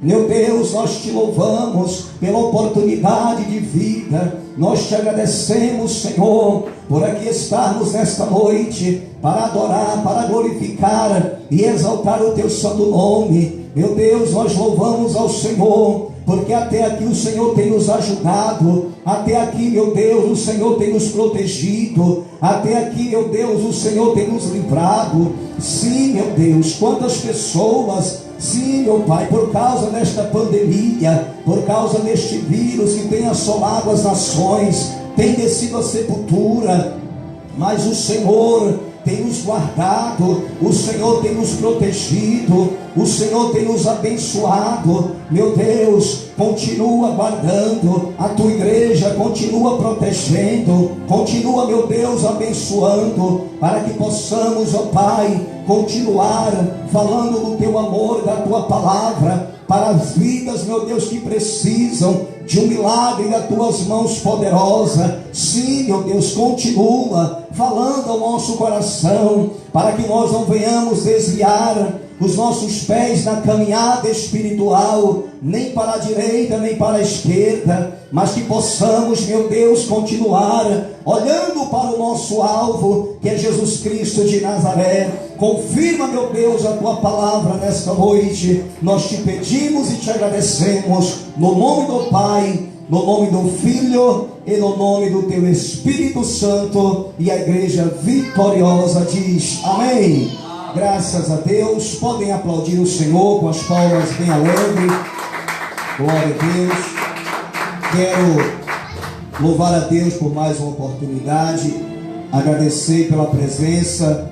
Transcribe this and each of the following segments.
Meu Deus, nós te louvamos pela oportunidade de vida. Nós te agradecemos, Senhor, por aqui estarmos nesta noite para adorar, para glorificar e exaltar o teu santo nome. Meu Deus, nós louvamos ao Senhor, porque até aqui o Senhor tem nos ajudado. Até aqui, meu Deus, o Senhor tem nos protegido. Até aqui, meu Deus, o Senhor tem nos livrado. Sim, meu Deus, quantas pessoas... Sim, meu Pai, por causa desta pandemia, por causa deste vírus que tem assolado as nações, tem descido a sepultura, mas o Senhor tem nos guardado, o Senhor tem nos protegido, o Senhor tem nos abençoado. Meu Deus, continua guardando a tua igreja, continua protegendo, continua, meu Deus, abençoando, para que possamos, ó Pai, continuar falando do teu amor, da tua palavra, para as vidas, meu Deus, que precisam de um milagre das tuas mãos poderosas. Sim, meu Deus, continua falando ao nosso coração, para que nós não venhamos desviar os nossos pés na caminhada espiritual, nem para a direita, nem para a esquerda, mas que possamos, meu Deus, continuar olhando para o nosso alvo, que é Jesus Cristo de Nazaré. Confirma, meu Deus, a tua palavra nesta noite. Nós te pedimos e te agradecemos, no nome do Pai, no nome do Filho e no nome do teu Espírito Santo. E a igreja vitoriosa diz amém. Graças a Deus. Podem aplaudir o Senhor com as palmas bem alegres. Glória a Deus. Quero louvar a Deus por mais uma oportunidade, agradecer pela presença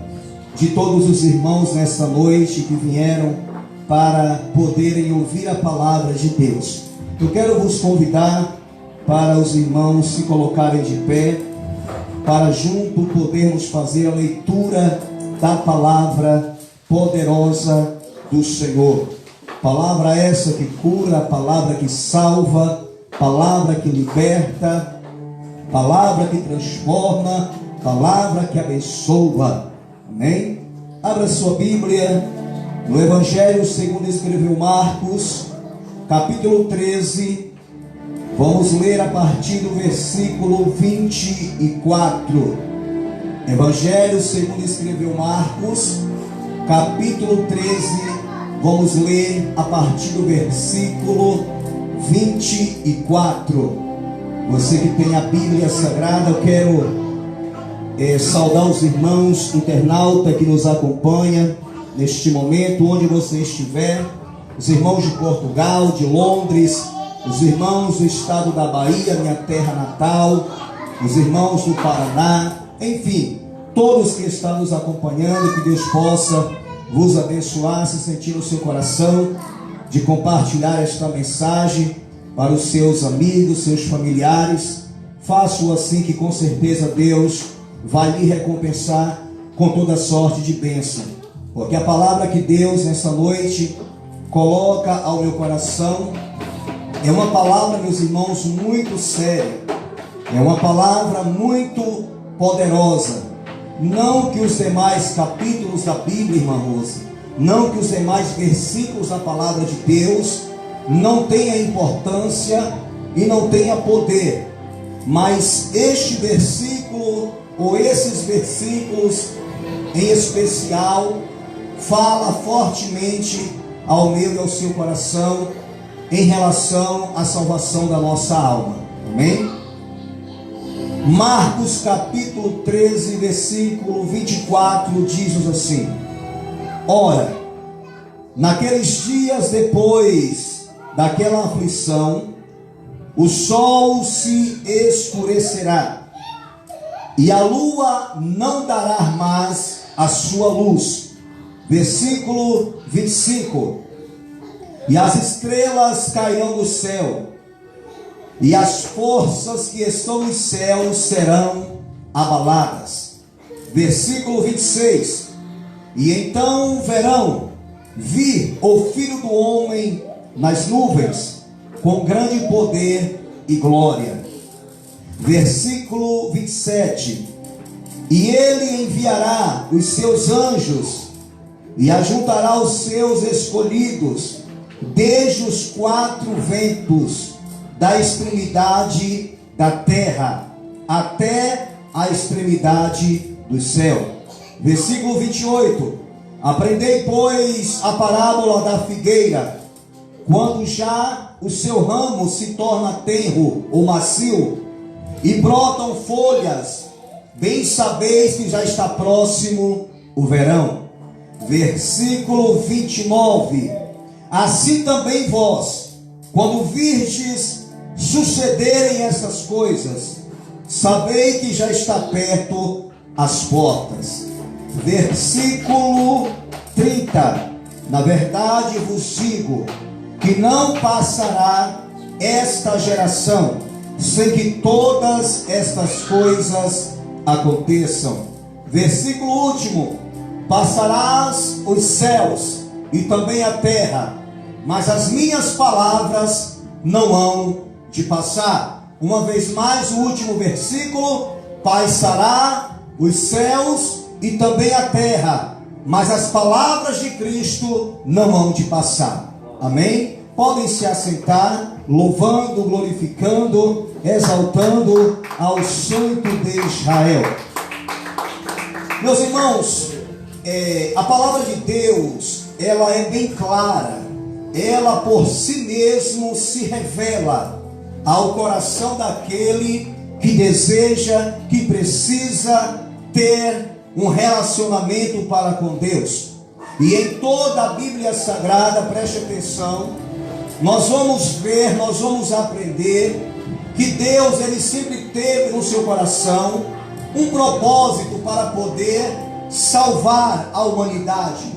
de todos os irmãos nesta noite que vieram para poderem ouvir a palavra de Deus. Eu quero vos convidar para os irmãos se colocarem de pé, para junto podermos fazer a leitura da palavra poderosa do Senhor. Palavra essa que cura, palavra que salva, palavra que liberta, palavra que transforma, palavra que abençoa. Amém? Abra sua Bíblia no Evangelho segundo escreveu Marcos, capítulo 13. Vamos ler a partir do versículo 24. Evangelho segundo escreveu Marcos, capítulo 13, vamos ler a partir do versículo 24. Você que tem a Bíblia Sagrada, eu quero saudar os irmãos internautas que nos acompanham neste momento, onde você estiver, os irmãos de Portugal, de Londres, os irmãos do estado da Bahia, minha terra natal, os irmãos do Paraná, enfim, todos que estão nos acompanhando, que Deus possa vos abençoar, se sentir no seu coração, de compartilhar esta mensagem para os seus amigos, seus familiares. Faça-o assim, que com certeza Deus vai lhe recompensar com toda sorte de bênção, porque a palavra que Deus nessa noite coloca ao meu coração é uma palavra, meus irmãos, muito séria, é uma palavra muito poderosa. Não que os demais capítulos da Bíblia, irmã Rose, não que os demais versículos da palavra de Deus não tenha importância e não tenha poder, mas este versículo ou esses versículos em especial fala fortemente ao meu e ao seu coração em relação à salvação da nossa alma. Amém? Marcos capítulo 13, versículo 24 diz assim: ora, naqueles dias depois daquela aflição, o sol se escurecerá, e a lua não dará mais a sua luz. Versículo 25: e as estrelas cairão do céu, e as forças que estão nos céus serão abaladas. Versículo 26: e então verão vir o Filho do Homem nas nuvens, com grande poder e glória. Versículo 27: e ele enviará os seus anjos, e ajuntará os seus escolhidos desde os quatro ventos da extremidade da terra até a extremidade do céu. Versículo 28. Aprendei, pois, a parábola da figueira. Quando já o seu ramo se torna tenro ou macio e brotam folhas, bem sabeis que já está próximo o verão. Versículo 29. Assim também vós, quando virdes sucederem essas coisas, sabei que já está perto as portas. Versículo 30. Na verdade vos digo que não passará esta geração sem que todas estas coisas aconteçam. Versículo último. Passarás os céus e também a terra, mas as minhas palavras não hão de passar. Uma vez mais, o último versículo. Passará os céus e também a terra, mas as palavras de Cristo não hão de passar. Amém? Podem se assentar, louvando, glorificando, exaltando ao Santo de Israel. Meus irmãos, a palavra de Deus, ela é bem clara. Ela por si mesmo se revela ao coração daquele que deseja, que precisa ter um relacionamento para com Deus. E em toda a Bíblia Sagrada, preste atenção, nós vamos ver, nós vamos aprender que Deus, ele sempre teve no seu coração um propósito para poder salvar a humanidade.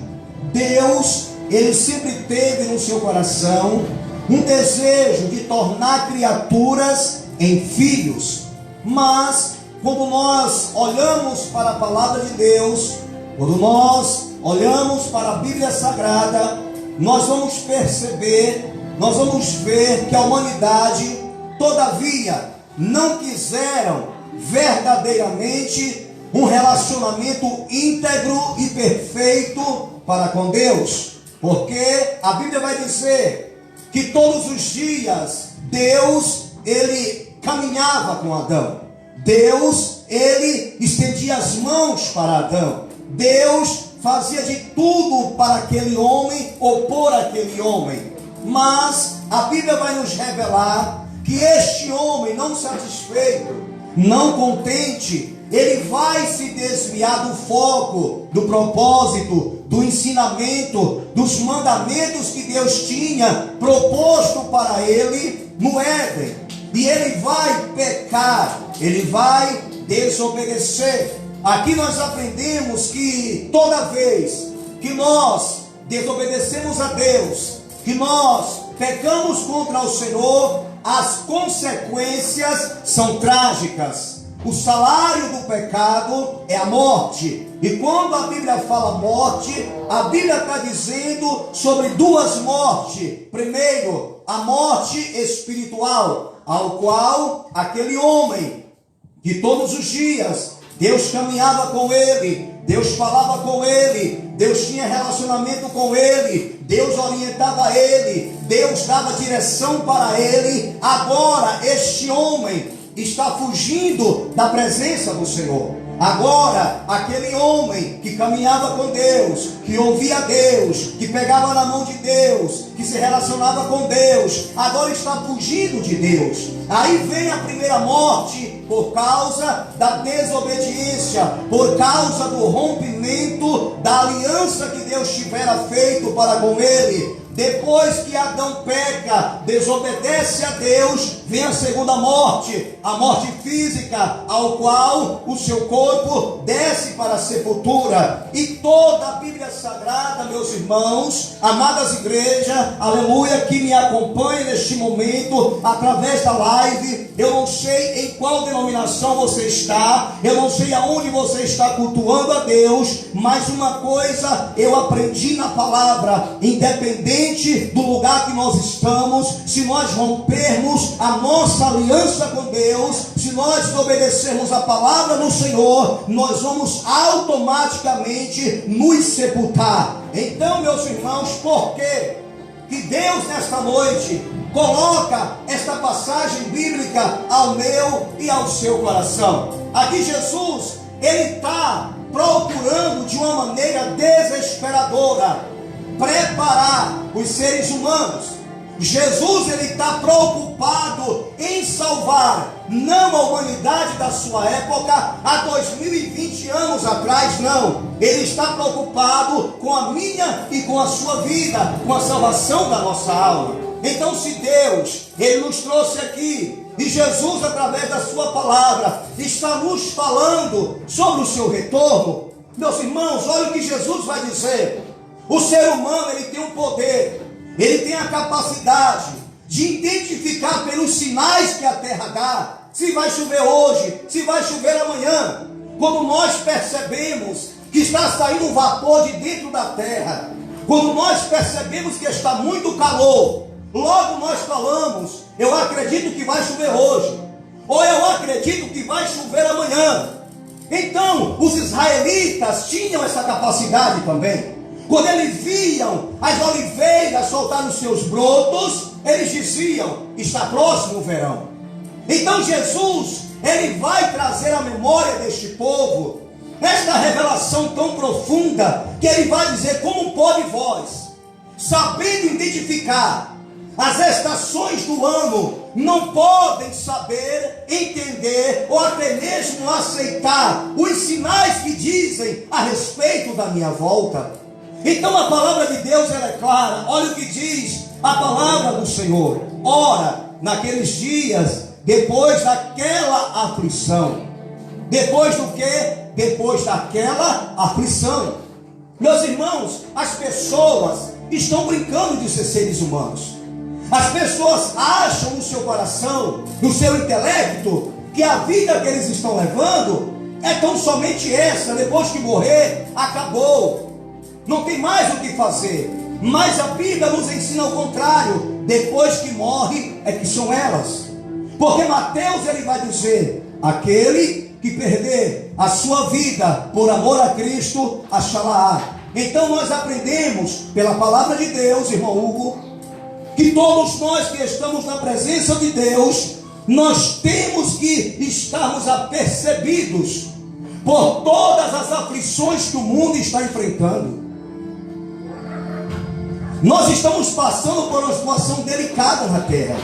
Deus, ele sempre teve no seu coração um desejo de tornar criaturas em filhos. Mas quando nós olhamos para a palavra de Deus, quando nós olhamos para a Bíblia Sagrada, nós vamos perceber, nós vamos ver que a humanidade, todavia, não quiseram verdadeiramente um relacionamento íntegro e perfeito para com Deus. Porque a Bíblia vai dizer que todos os dias Deus, ele caminhava com Adão. Deus, ele estendia as mãos para Adão. Deus fazia de tudo para aquele homem ou por aquele homem. Mas a Bíblia vai nos revelar que este homem, não satisfeito, não contente, ele vai se desviar do foco, do propósito, do ensinamento, dos mandamentos que Deus tinha proposto para ele no Éden. E ele vai pecar, ele vai desobedecer. Aqui nós aprendemos que toda vez que nós desobedecemos a Deus, que nós pecamos contra o Senhor, as consequências são trágicas. O salário do pecado é a morte. E quando a Bíblia fala morte, a Bíblia está dizendo sobre duas mortes. Primeiro, a morte espiritual, ao qual aquele homem que todos os dias Deus caminhava com ele, Deus falava com ele, Deus tinha relacionamento com ele, Deus orientava ele, Deus dava direção para ele. Agora este homem está fugindo da presença do Senhor. Agora, aquele homem que caminhava com Deus, que ouvia Deus, que pegava na mão de Deus, que se relacionava com Deus, agora está fugindo de Deus. Aí vem a primeira morte por causa da desobediência, por causa do rompimento da aliança que Deus tivera feito para com ele. Depois que Adão peca, desobedece a Deus, vem a segunda morte, a morte física, ao qual o seu corpo desce para a sepultura. E toda a Bíblia Sagrada, meus irmãos, amadas igrejas, aleluia, que me acompanha neste momento, através da live, eu não sei em qual denominação você está, eu não sei aonde você está cultuando a Deus, mas uma coisa eu aprendi na palavra: independente do lugar que nós estamos, se nós rompermos a nossa aliança com Deus, se nós desobedecermos a palavra do Senhor, nós vamos automaticamente nos sepultar. Então, meus irmãos, por quê? que Deus nesta noite coloca esta passagem bíblica ao meu e ao seu coração. Aqui Jesus, ele está procurando de uma maneira desesperadora preparar os seres humanos. Jesus, ele está preocupado em salvar não a humanidade da sua época há 2020 anos atrás, não. Ele está preocupado com a minha e com a sua vida, com a salvação da nossa alma. Então, se Deus, ele nos trouxe aqui, e Jesus, através da sua palavra, está nos falando sobre o seu retorno, meus irmãos, olha o que Jesus vai dizer. O ser humano, ele tem um poder, ele tem a capacidade de identificar pelos sinais que a terra dá, se vai chover hoje, se vai chover amanhã. Quando nós percebemos que está saindo um vapor de dentro da terra, quando nós percebemos que está muito calor, logo nós falamos, eu acredito que vai chover hoje, ou eu acredito que vai chover amanhã. Então, os israelitas tinham essa capacidade também. Quando eles viam as oliveiras soltar os seus brotos, eles diziam, está próximo o verão. Então Jesus, ele vai trazer à memória deste povo esta revelação tão profunda, que ele vai dizer, como pode vós, sabendo identificar as estações do ano, não podem saber, entender ou até mesmo aceitar os sinais que dizem a respeito da minha volta? Então a palavra de Deus, ela é clara. Olha o que diz a palavra do Senhor. Ora, naqueles dias, depois daquela aflição. Depois do que? Depois daquela aflição. Meus irmãos, as pessoas estão brincando de ser seres humanos. As pessoas acham no seu coração, no seu intelecto, que a vida que eles estão levando é tão somente essa. Depois que morrer, acabou. Não tem mais o que fazer. Mas a Bíblia nos ensina o contrário. Depois que morre, é que são elas. Porque Mateus, ele vai dizer, aquele que perder a sua vida por amor a Cristo, achará. Então nós aprendemos pela palavra de Deus, irmão Hugo, que todos nós que estamos na presença de Deus, nós temos que estarmos apercebidos por todas as aflições que o mundo está enfrentando. Nós estamos passando por uma situação delicada na terra.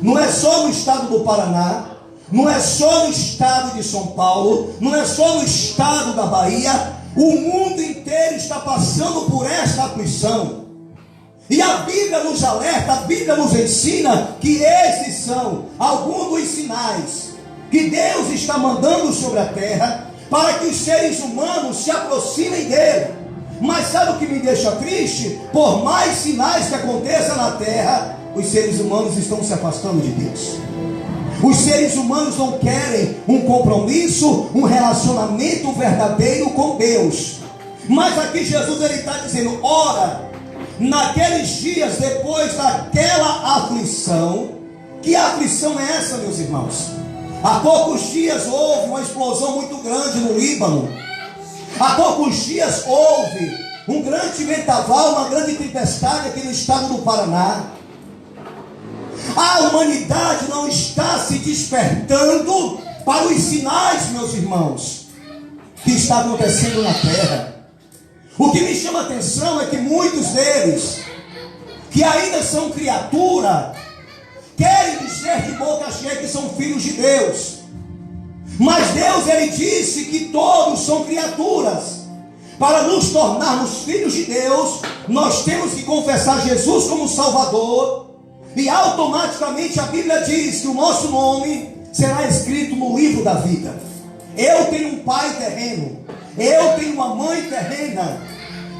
Não é só no estado do Paraná, não é só no estado de São Paulo, não é só no estado da Bahia. O mundo inteiro está passando por esta aflição. E a Bíblia nos alerta, a Bíblia nos ensina que esses são alguns dos sinais que Deus está mandando sobre a terra para que os seres humanos se aproximem dele. Mas sabe o que me deixa triste? Por mais sinais que aconteçam na terra, os seres humanos estão se afastando de Deus. Os seres humanos não querem um compromisso, um relacionamento verdadeiro com Deus. Mas aqui Jesus, ele está dizendo, ora, naqueles dias depois daquela aflição. Que aflição é essa, meus irmãos? Há poucos dias houve uma explosão muito grande no Líbano. Há poucos dias houve um grande vendaval, uma grande tempestade aqui no estado do Paraná. A humanidade não está se despertando para os sinais, meus irmãos, que está acontecendo na terra. O que me chama a atenção é que muitos deles, que ainda são criatura, querem dizer de boca cheia que são filhos de Deus. Mas Deus, ele disse que todos são criaturas. Para nos tornarmos filhos de Deus, nós temos que confessar Jesus como Salvador. E automaticamente a Bíblia diz que o nosso nome será escrito no livro da vida. Eu tenho um pai terreno, eu tenho uma mãe terrena.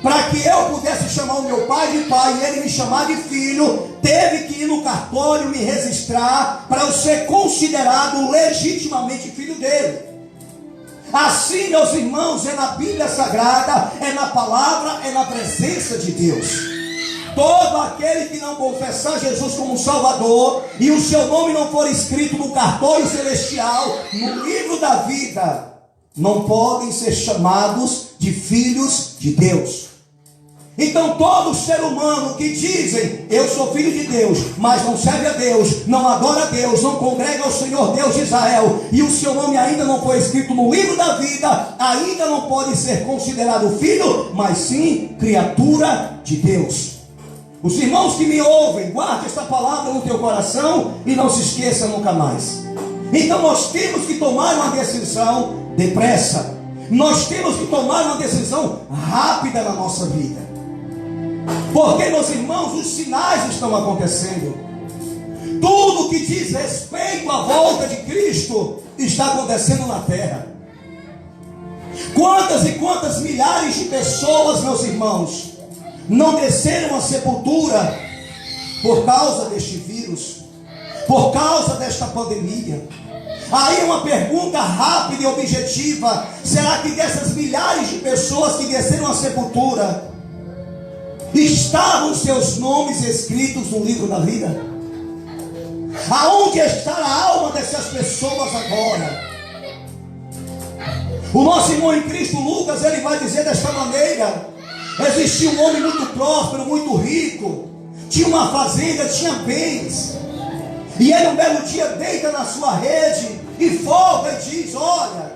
Para que eu pudesse chamar o meu pai de pai e ele me chamar de filho, teve que ir no cartório me registrar para eu ser considerado legitimamente filho dele. Assim, meus irmãos, é na Bíblia Sagrada, é na palavra, é na presença de Deus. Todo aquele que não confessar Jesus como Salvador e o seu nome não for escrito no cartório celestial, no livro da vida, não podem ser chamados de filhos de Deus. Então todo ser humano que dizem, eu sou filho de Deus, mas não serve a Deus, não adora a Deus, não congrega ao Senhor Deus de Israel, e o seu nome ainda não foi escrito no livro da vida, ainda não pode ser considerado filho, mas sim criatura de Deus. Os irmãos que me ouvem, guarde esta palavra no teu coração e não se esqueça nunca mais. Então nós temos que tomar uma decisão depressa. Nós temos que tomar uma decisão rápida na nossa vida. Porque, meus irmãos, os sinais estão acontecendo. Tudo que diz respeito à volta de Cristo está acontecendo na terra. Quantas e quantas milhares de pessoas, meus irmãos, não desceram à sepultura por causa deste vírus, por causa desta pandemia? Aí uma pergunta rápida e objetiva: será que dessas milhares de pessoas que desceram à sepultura, estavam seus nomes escritos no livro da vida? Aonde está a alma dessas pessoas agora? O nosso irmão em Cristo, Lucas, ele vai dizer desta maneira: existia um homem muito próspero, muito rico, tinha uma fazenda, tinha bens, e ele um belo dia deita na sua rede e folga e diz: olha,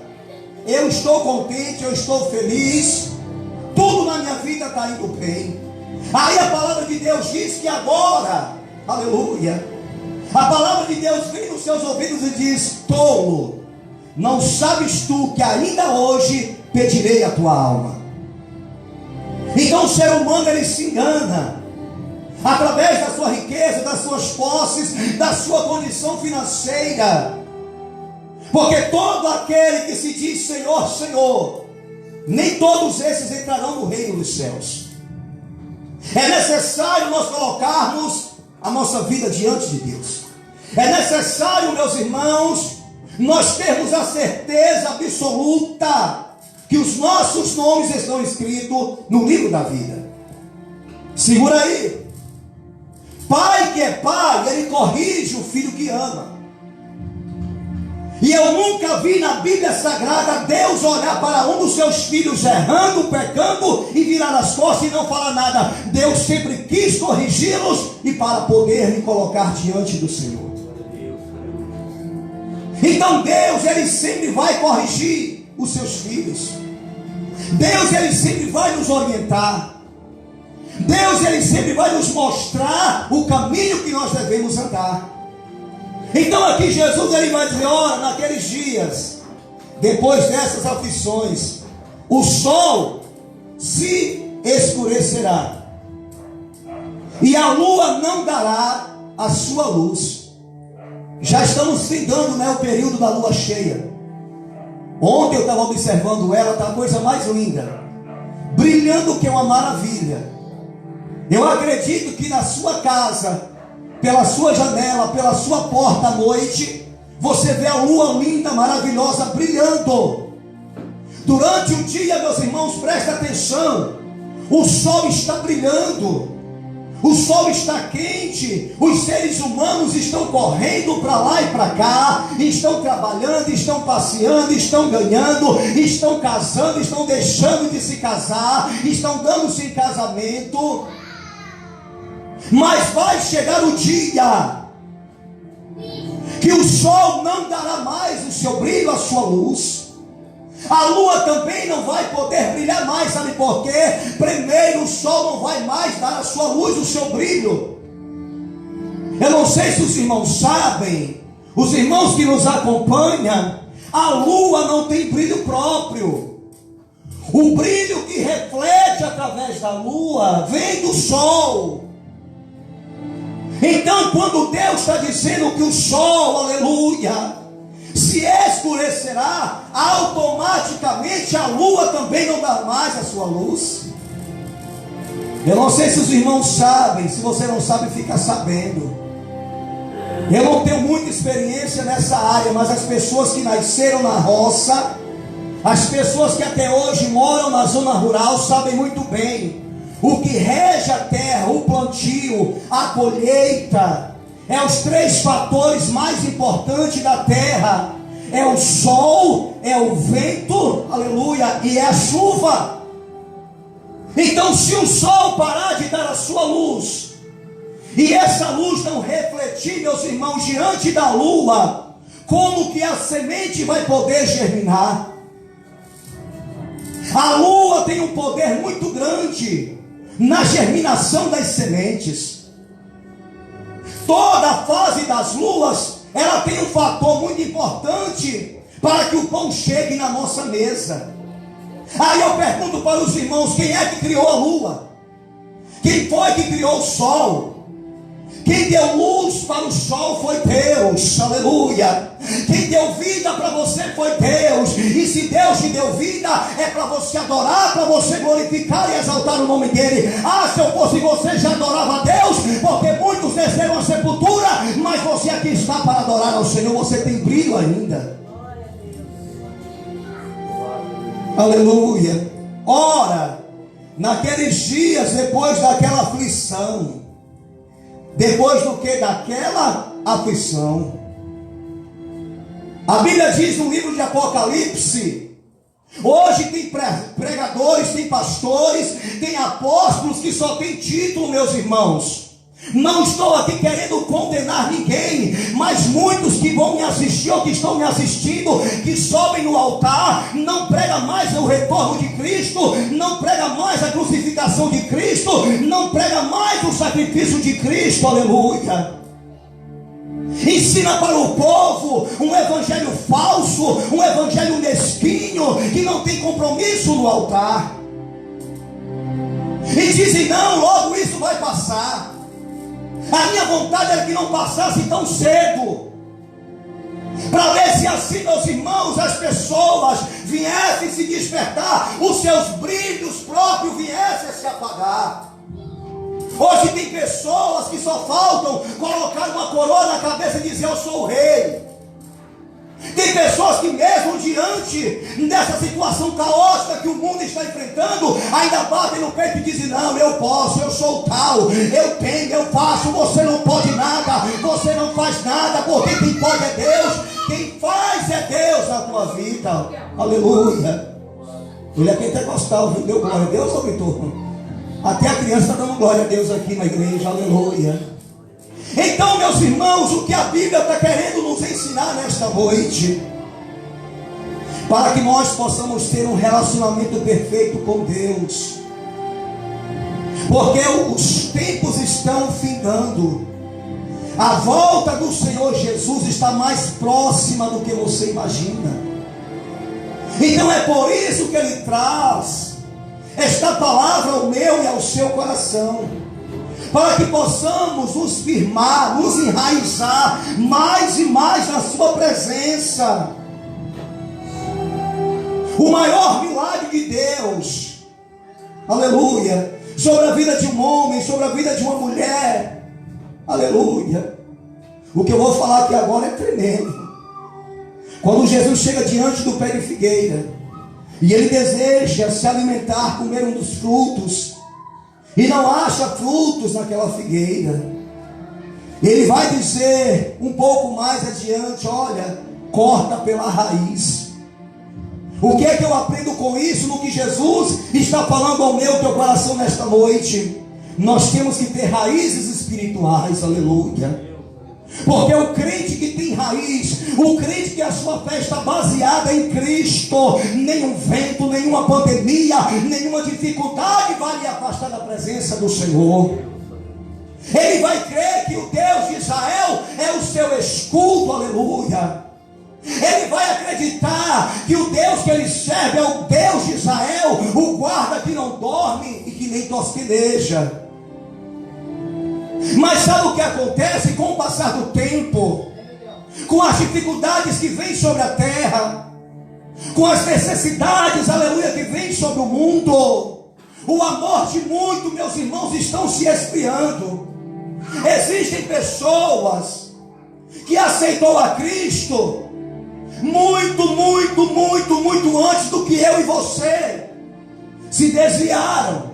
eu estou contente, eu estou feliz, tudo na minha vida está indo bem. Aí a palavra de Deus diz que agora, aleluia, a palavra de Deus vem nos seus ouvidos e diz: tolo, não sabes tu que ainda hoje pedirei a tua alma? Então o ser humano, ele se engana através da sua riqueza, das suas posses, da sua condição financeira, porque todo aquele que se diz Senhor, Senhor, nem todos esses entrarão no reino dos céus. É necessário nós colocarmos a nossa vida diante de Deus. É necessário, meus irmãos, nós termos a certeza absoluta que os nossos nomes estão escritos no livro da vida. Segura aí. Pai que é pai, ele corrige o filho que ama. E eu nunca vi na Bíblia Sagrada Deus olhar para um dos seus filhos errando, pecando e virar as costas e não falar nada. Deus sempre quis corrigi-los e para poder me colocar diante do Senhor. Então Deus, ele sempre vai corrigir os seus filhos. Deus, ele sempre vai nos orientar. Deus, ele sempre vai nos mostrar o caminho que nós devemos andar. Então aqui Jesus, ele vai dizer: ora, naqueles dias, depois dessas aflições, o sol se escurecerá e a lua não dará a sua luz. Já estamos findando, né, o período da lua cheia. Ontem eu estava observando ela, está a coisa mais linda, brilhando, que é uma maravilha. Eu acredito que na sua casa, pela sua janela, pela sua porta à noite, você vê a lua linda, maravilhosa, brilhando. Durante o dia, meus irmãos, presta atenção, o sol está brilhando, o sol está quente, os seres humanos estão correndo para lá e para cá, estão trabalhando, estão passeando, estão ganhando, estão casando, estão deixando de se casar, estão dando-se em casamento. Mas vai chegar o dia que o sol não dará mais o seu brilho, a sua luz. A lua também não vai poder brilhar mais, sabe por quê? Primeiro, o sol não vai mais dar a sua luz, o seu brilho. Eu não sei se os irmãos sabem, os irmãos que nos acompanham, a lua não tem brilho próprio. O brilho que reflete através da lua vem do sol. Então, quando Deus está dizendo que o sol, aleluia, se escurecerá, automaticamente a lua também não dá mais a sua luz. Eu não sei se os irmãos sabem, se você não sabe, fica sabendo. Eu não tenho muita experiência nessa área, mas as pessoas que nasceram na roça, as pessoas que até hoje moram na zona rural, sabem muito bem. O que rege a terra, o plantio, a colheita, é os três fatores mais importantes da terra: é o sol, é o vento, aleluia, e é a chuva. Então, se o sol parar de dar a sua luz, e essa luz não refletir, meus irmãos, diante da lua, como que a semente vai poder germinar? A lua tem um poder muito grande na germinação das sementes. Toda a fase das luas, ela tem um fator muito importante para que o pão chegue na nossa mesa. Aí eu pergunto para os irmãos: quem é que criou a lua? Quem foi que criou o sol? Quem deu luz para o sol foi Deus, aleluia. Quem deu vida para você foi Deus. E se Deus te deu vida, é para você adorar, para você glorificar e exaltar o nome dele. Ah, se eu fosse você, já adorava a Deus, porque muitos desceram à sepultura, mas você aqui está para adorar ao Senhor. Você tem brilho ainda. Aleluia. Ora, naqueles dias, depois daquela aflição, depois do que daquela aflição, a Bíblia diz no livro de Apocalipse, hoje tem pregadores, tem pastores, tem apóstolos que só tem título, meus irmãos. Não estou aqui querendo condenar ninguém, mas muitos que vão me assistir ou que estão me assistindo, que sobem no altar, não prega mais o retorno de Cristo, não prega mais a crucificação de Cristo, não prega mais o sacrifício de Cristo, aleluia. Ensina para o povo um evangelho falso, um evangelho mesquinho, que não tem compromisso no altar. E dizem: não, logo isso vai passar. A minha vontade era que não passasse tão cedo, para ver se assim, meus irmãos, as pessoas viessem se despertar, os seus brilhos próprios viessem a se apagar. Hoje tem pessoas que só faltam colocar uma coroa na cabeça e dizer: eu sou o rei. Tem pessoas que mesmo diante dessa situação caótica que o mundo está enfrentando, ainda batem no peito e dizem: não, eu posso, eu sou tal, eu tenho, eu faço. Você não pode nada, você não faz nada, porque quem pode é Deus, quem faz é Deus na tua vida. Aleluia. Ele é pentecostal, viu? Deu glória a Deus, ou Vitor? Até a criança está dando glória a Deus aqui na igreja, aleluia. Então, meus irmãos, o que a Bíblia está querendo nos ensinar nesta noite, para que nós possamos ter um relacionamento perfeito com Deus, porque os tempos estão findando, a volta do Senhor Jesus está mais próxima do que você imagina. Então é por isso que Ele traz esta palavra ao meu e ao seu coração, para que possamos nos firmar, nos enraizar mais e mais na sua presença. O maior milagre de Deus, aleluia, sobre a vida de um homem, sobre a vida de uma mulher, aleluia. O que eu vou falar aqui agora é tremendo. Quando Jesus chega diante do pé de figueira, e ele deseja se alimentar, comer um dos frutos, e não acha frutos naquela figueira, ele vai dizer um pouco mais adiante: olha, corta pela raiz. O que é que eu aprendo com isso? No que Jesus está falando ao meu teu coração nesta noite, nós temos que ter raízes espirituais, aleluia. Porque o crente que tem raiz, o crente que a sua fé está baseada em Cristo, nenhum vento, nenhuma pandemia, nenhuma dificuldade vai lhe afastar da presença do Senhor. Ele vai crer que o Deus de Israel é o seu escudo, aleluia. Ele vai acreditar que o Deus que ele serve é o Deus de Israel, o guarda que não dorme e que nem tosqueneja. Mas sabe o que acontece com o passar do tempo? Com as dificuldades que vêm sobre a terra, com as necessidades, aleluia, que vêm sobre o mundo, o amor de muitos, meus irmãos, estão se esfriando. Existem pessoas que aceitou a Cristo muito antes do que eu e você, se desviaram,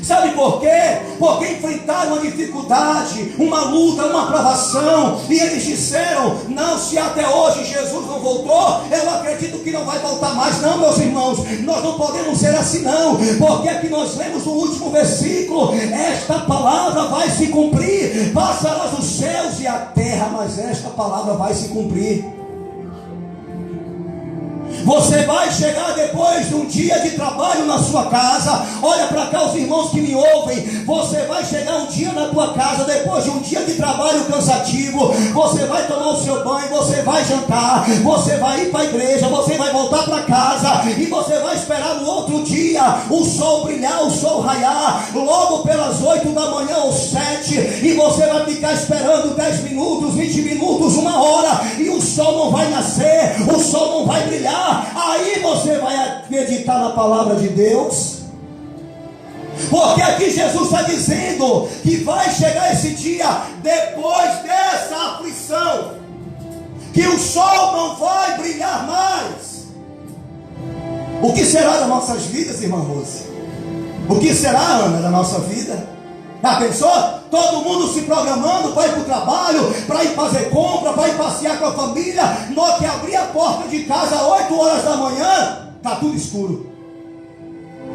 Sabe por quê? Porque enfrentaram uma dificuldade, uma luta, uma provação, e eles disseram: não, se até hoje Jesus não voltou, eu acredito que não vai voltar mais. Não, meus irmãos, nós não podemos ser assim não, porque aqui nós lemos no último versículo: esta palavra vai se cumprir, passarás os céus e a terra, mas esta palavra vai se cumprir. Você vai chegar depois de um dia de trabalho na sua casa. Olha para cá os irmãos que me ouvem. Você vai chegar um dia na tua casa, depois de um dia de trabalho cansativo. Você vai tomar o seu banho, você vai jantar, você vai ir para a igreja, você vai voltar para casa, e você vai esperar no outro dia o sol brilhar, o sol raiar, logo pelas 8 da manhã ou 7, e você vai ficar esperando 10 minutos, 20 minutos, 1 hora, e o sol não vai nascer, o sol não vai brilhar. Aí você vai acreditar na palavra de Deus? Porque aqui Jesus está dizendo que vai chegar esse dia, depois dessa aflição, que o sol não vai brilhar mais. O que será das nossas vidas, irmã Rose? O que será, Ana, da nossa vida? Já pensou? Todo mundo se programando para ir para o trabalho, para ir fazer compra, para ir passear com a família. Nós que abrir a porta de casa às 8 horas da manhã, está tudo escuro.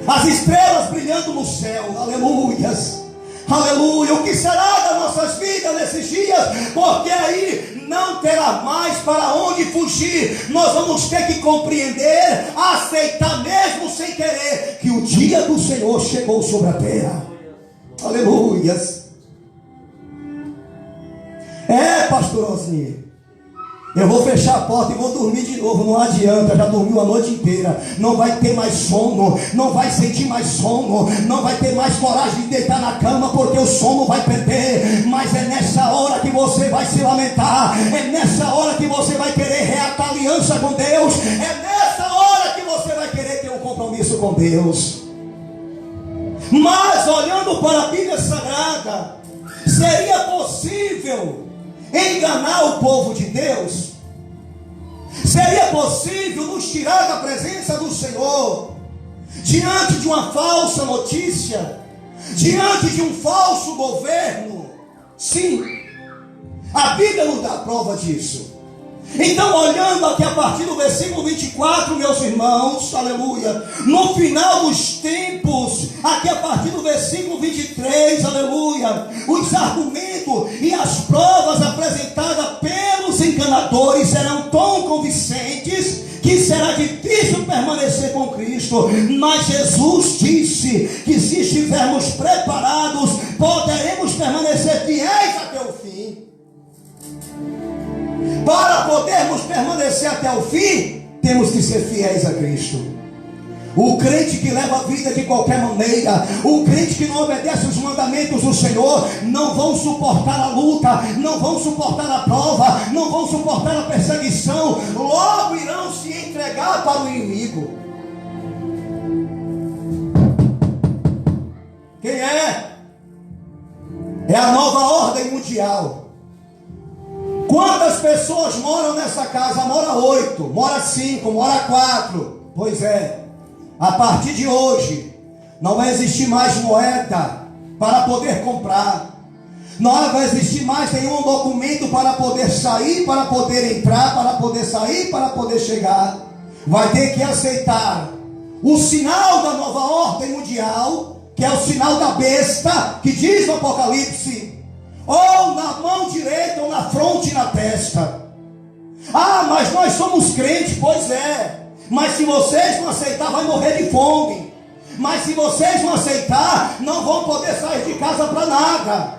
As estrelas brilhando no céu, aleluias, aleluia. O que será das nossas vidas nesses dias? Porque aí não terá mais para onde fugir. Nós vamos ter que compreender, aceitar mesmo sem querer, que o dia do Senhor chegou sobre a terra. Aleluias. Pastor Osni, eu vou fechar a porta e vou dormir de novo. Não adianta, já dormiu a noite inteira. Não vai ter mais sono, não vai sentir mais sono, não vai ter mais coragem de deitar na cama, porque o sono vai perder. Mas é nessa hora que você vai se lamentar, é nessa hora que você vai querer reatar aliança com Deus, é nessa hora que você vai querer ter um compromisso com Deus. Mas olhando para a Bíblia Sagrada, seria possível enganar o povo de Deus? Seria possível nos tirar da presença do Senhor diante de uma falsa notícia, diante de um falso governo? Sim, a Bíblia nos dá prova disso. Então, olhando aqui a partir do versículo 24, meus irmãos, aleluia, no final dos tempos, aqui a partir do versículo 23, aleluia, os argumentos e as provas apresentadas pelos enganadores serão tão convincentes que será difícil permanecer com Cristo. Mas Jesus disse que se estivermos preparados, poderemos permanecer fiéis até o fim. Para podermos permanecer até o fim, temos que ser fiéis a Cristo. O crente que leva a vida de qualquer maneira, o crente que não obedece os mandamentos do Senhor, não vão suportar a luta, não vão suportar a prova, não vão suportar a perseguição, logo irão se entregar para o inimigo. Quem é? É a nova ordem mundial. Quantas pessoas moram nessa casa? Mora 8, mora 5, mora 4. Pois é, a partir de hoje não vai existir mais moeda para poder comprar. Não vai existir mais nenhum documento para poder sair, para poder entrar, para poder sair, para poder chegar. Vai ter que aceitar o sinal da nova ordem mundial, que é o sinal da besta, que diz no Apocalipse, ou na mão direita, ou na fronte e na testa. Ah, mas nós somos crentes. Pois é, mas se vocês não aceitar, vai morrer de fome. Mas se vocês não aceitar, não vão poder sair de casa para nada.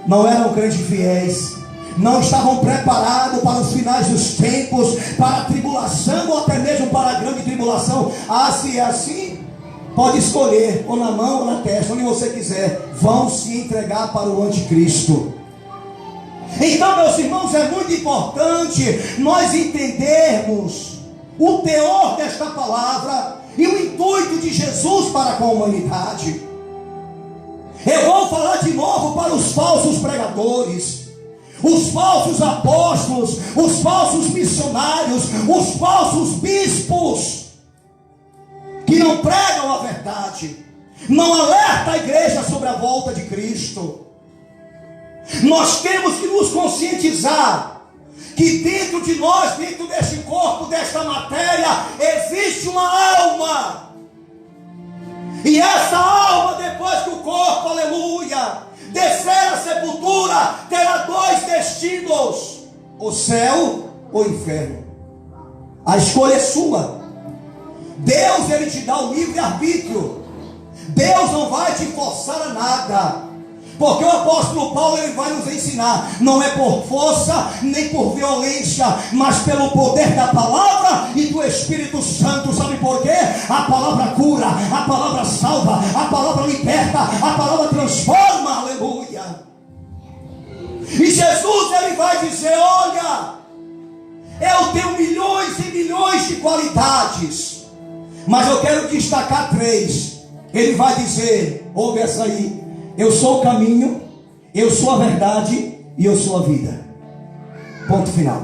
Não eram crentes fiéis, não estavam preparados para os finais dos tempos, para a tribulação, ou até mesmo para a grande tribulação. Ah, se é assim, pode escolher, ou na mão ou na testa, onde você quiser. Vão se entregar para o anticristo. Então, meus irmãos, é muito importante nós entendermos o teor desta palavra e o intuito de Jesus para com a humanidade. Eu vou falar de novo para os falsos pregadores, os falsos apóstolos, os falsos missionários, os falsos bispos, que não pregam a verdade. não alerta a igreja sobre a volta de Cristo. Nós temos que nos conscientizar que dentro de nós, dentro deste corpo, desta matéria, existe uma alma. E essa alma, depois que o corpo, aleluia, descer a sepultura, terá dois destinos: o céu ou o inferno. A escolha é sua. Deus, ele te dá o livre-arbítrio. Deus não vai te forçar a nada. Porque o apóstolo Paulo, ele vai nos ensinar: não é por força, nem por violência, mas pelo poder da palavra e do Espírito Santo. Sabe por quê? A palavra cura, a palavra salva, a palavra liberta, a palavra transforma, aleluia. E Jesus, ele vai dizer: olha, eu tenho milhões e milhões de qualidades, mas eu quero destacar 3. Ele vai dizer, ouve essa aí: eu sou o caminho, eu sou a verdade e eu sou a vida. Ponto final.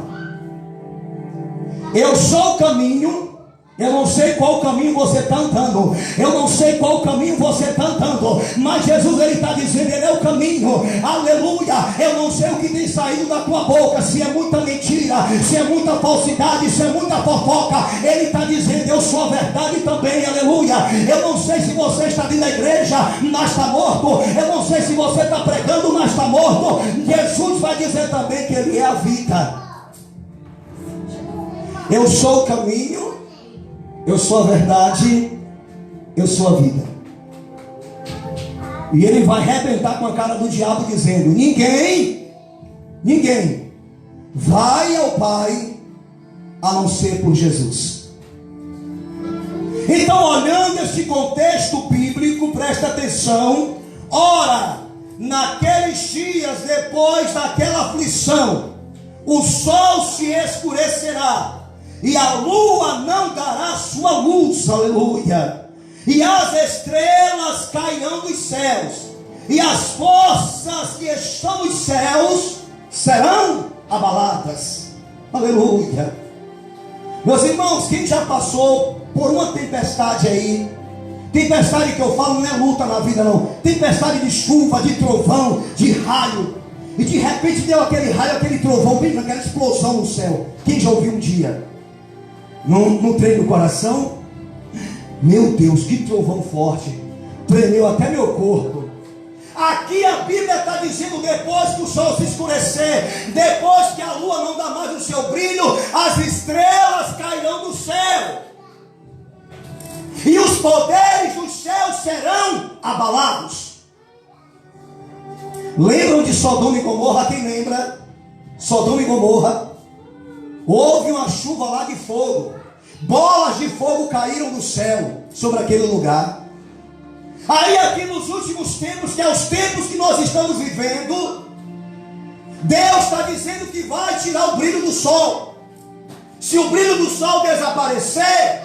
Eu sou o caminho. Eu não sei qual caminho você está andando, eu não sei qual caminho você está andando, mas Jesus, ele está dizendo: ele é o caminho, aleluia. Eu não sei o que tem saído da tua boca, se é muita mentira, se é muita falsidade, se é muita fofoca. Ele está dizendo: eu sou a verdade também, aleluia. Eu não sei se você está dentro da igreja, mas está morto. Eu não sei se você está pregando, mas está morto. Jesus vai dizer também que ele é a vida. Eu sou o caminho, eu sou a verdade, eu sou a vida. E ele vai arrebentar com a cara do diabo dizendo: ninguém vai ao Pai a não ser por Jesus. Então, olhando este contexto bíblico, presta atenção. Ora, naqueles dias depois daquela aflição, o sol se escurecerá e a lua não dará sua luz, aleluia. E as estrelas cairão dos céus, e as forças que estão nos céus serão abaladas, aleluia. Meus irmãos, quem já passou por uma tempestade aí? Tempestade que eu falo não é luta na vida não. Tempestade de chuva, de trovão, de raio. E de repente deu aquele raio, aquele trovão, bem aquela explosão no céu. Quem já ouviu um dia? Não treme o coração? Meu Deus, que trovão forte! Tremeu até meu corpo. Aqui a Bíblia está dizendo: depois que o sol se escurecer, depois que a lua não dá mais o seu brilho, as estrelas cairão do céu, e os poderes dos céus serão abalados. Lembram de Sodoma e Gomorra? Quem lembra? Sodoma e Gomorra. Houve uma chuva lá de fogo, bolas de fogo caíram do céu sobre aquele lugar. Aí aqui nos últimos tempos, que é os tempos que nós estamos vivendo, Deus está dizendo que vai tirar o brilho do sol. Se o brilho do sol desaparecer,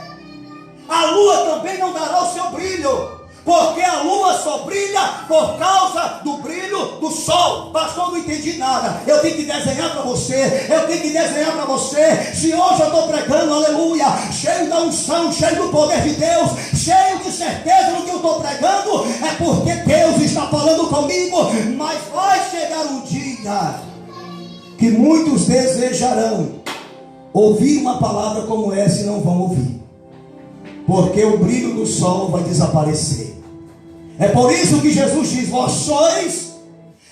a lua também não dará o seu brilho, porque a lua só brilha por causa do brilho do sol. Pastor, não entendi nada. Eu tenho que desenhar para você. Se hoje eu estou pregando, aleluia, cheio da unção, cheio do poder de Deus, cheio de certeza no que eu estou pregando, é porque Deus está falando comigo. Mas vai chegar um dia que muitos desejarão ouvir uma palavra como essa e não vão ouvir, porque o brilho do sol vai desaparecer. É por isso que Jesus diz: vós sois.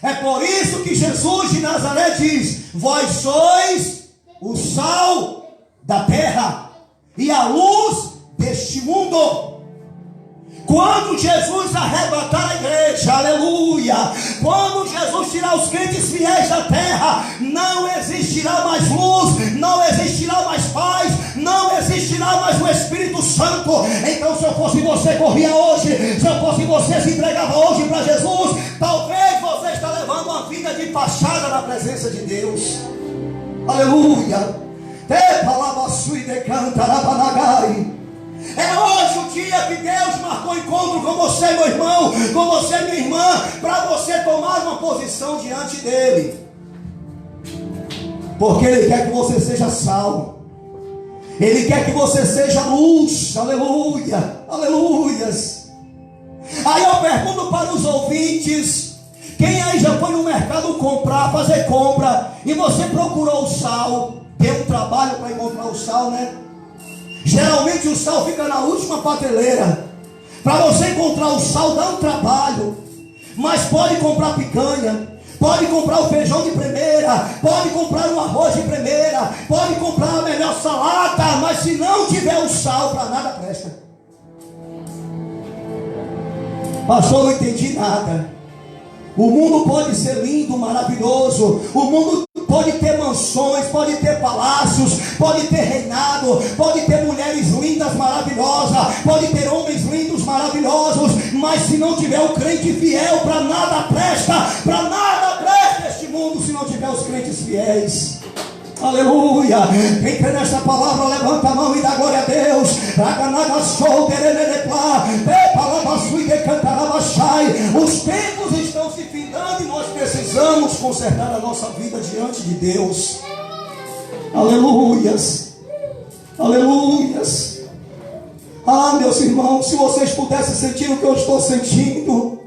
É por isso que Jesus de Nazaré diz: vós sois o sal da terra e a luz deste mundo. Quando Jesus arrebatar a igreja, aleluia, quando Jesus tirar os crentes fiéis da terra, não existirá mais luz, não existirá mais paz, não existirá mais o Espírito Santo. Então, se eu fosse você, corria hoje. Se eu fosse você, se entregava hoje para Jesus. Talvez você está levando uma vida de fachada na presença de Deus, aleluia. É hoje o dia que Deus marcou encontro com você, meu irmão, com você, minha irmã, para você tomar uma posição diante dele, porque ele quer que você seja sal, ele quer que você seja luz, aleluia, aleluias. Aí eu pergunto para os ouvintes: quem aí já foi no mercado comprar, fazer compra, e você procurou o sal? Deu um trabalho para encontrar o sal, né? Geralmente o sal fica na última prateleira. Para você encontrar o sal dá um trabalho. Mas pode comprar picanha, pode comprar o feijão de primeira, pode comprar um arroz de primeira, pode comprar a melhor salada, mas se não tiver o sal, para nada presta. Pastor, não entendi nada. O mundo pode ser lindo, maravilhoso. O mundo pode ter mansões, pode ter palácios, pode ter reinado, pode ter mulheres lindas, maravilosas, pode ter homens lindos, maravilhosos, mas se não tiver o crente fiel, para nada presta este mundo se não tiver os crentes fiéis. Aleluia. Quem crê nesta palavra, levanta a mão e dá glória a Deus. Os tempos estão se findando e nós precisamos consertar a nossa vida diante de Deus. Aleluias. Aleluias. Ah, meus irmãos, se vocês pudessem sentir o que eu estou sentindo.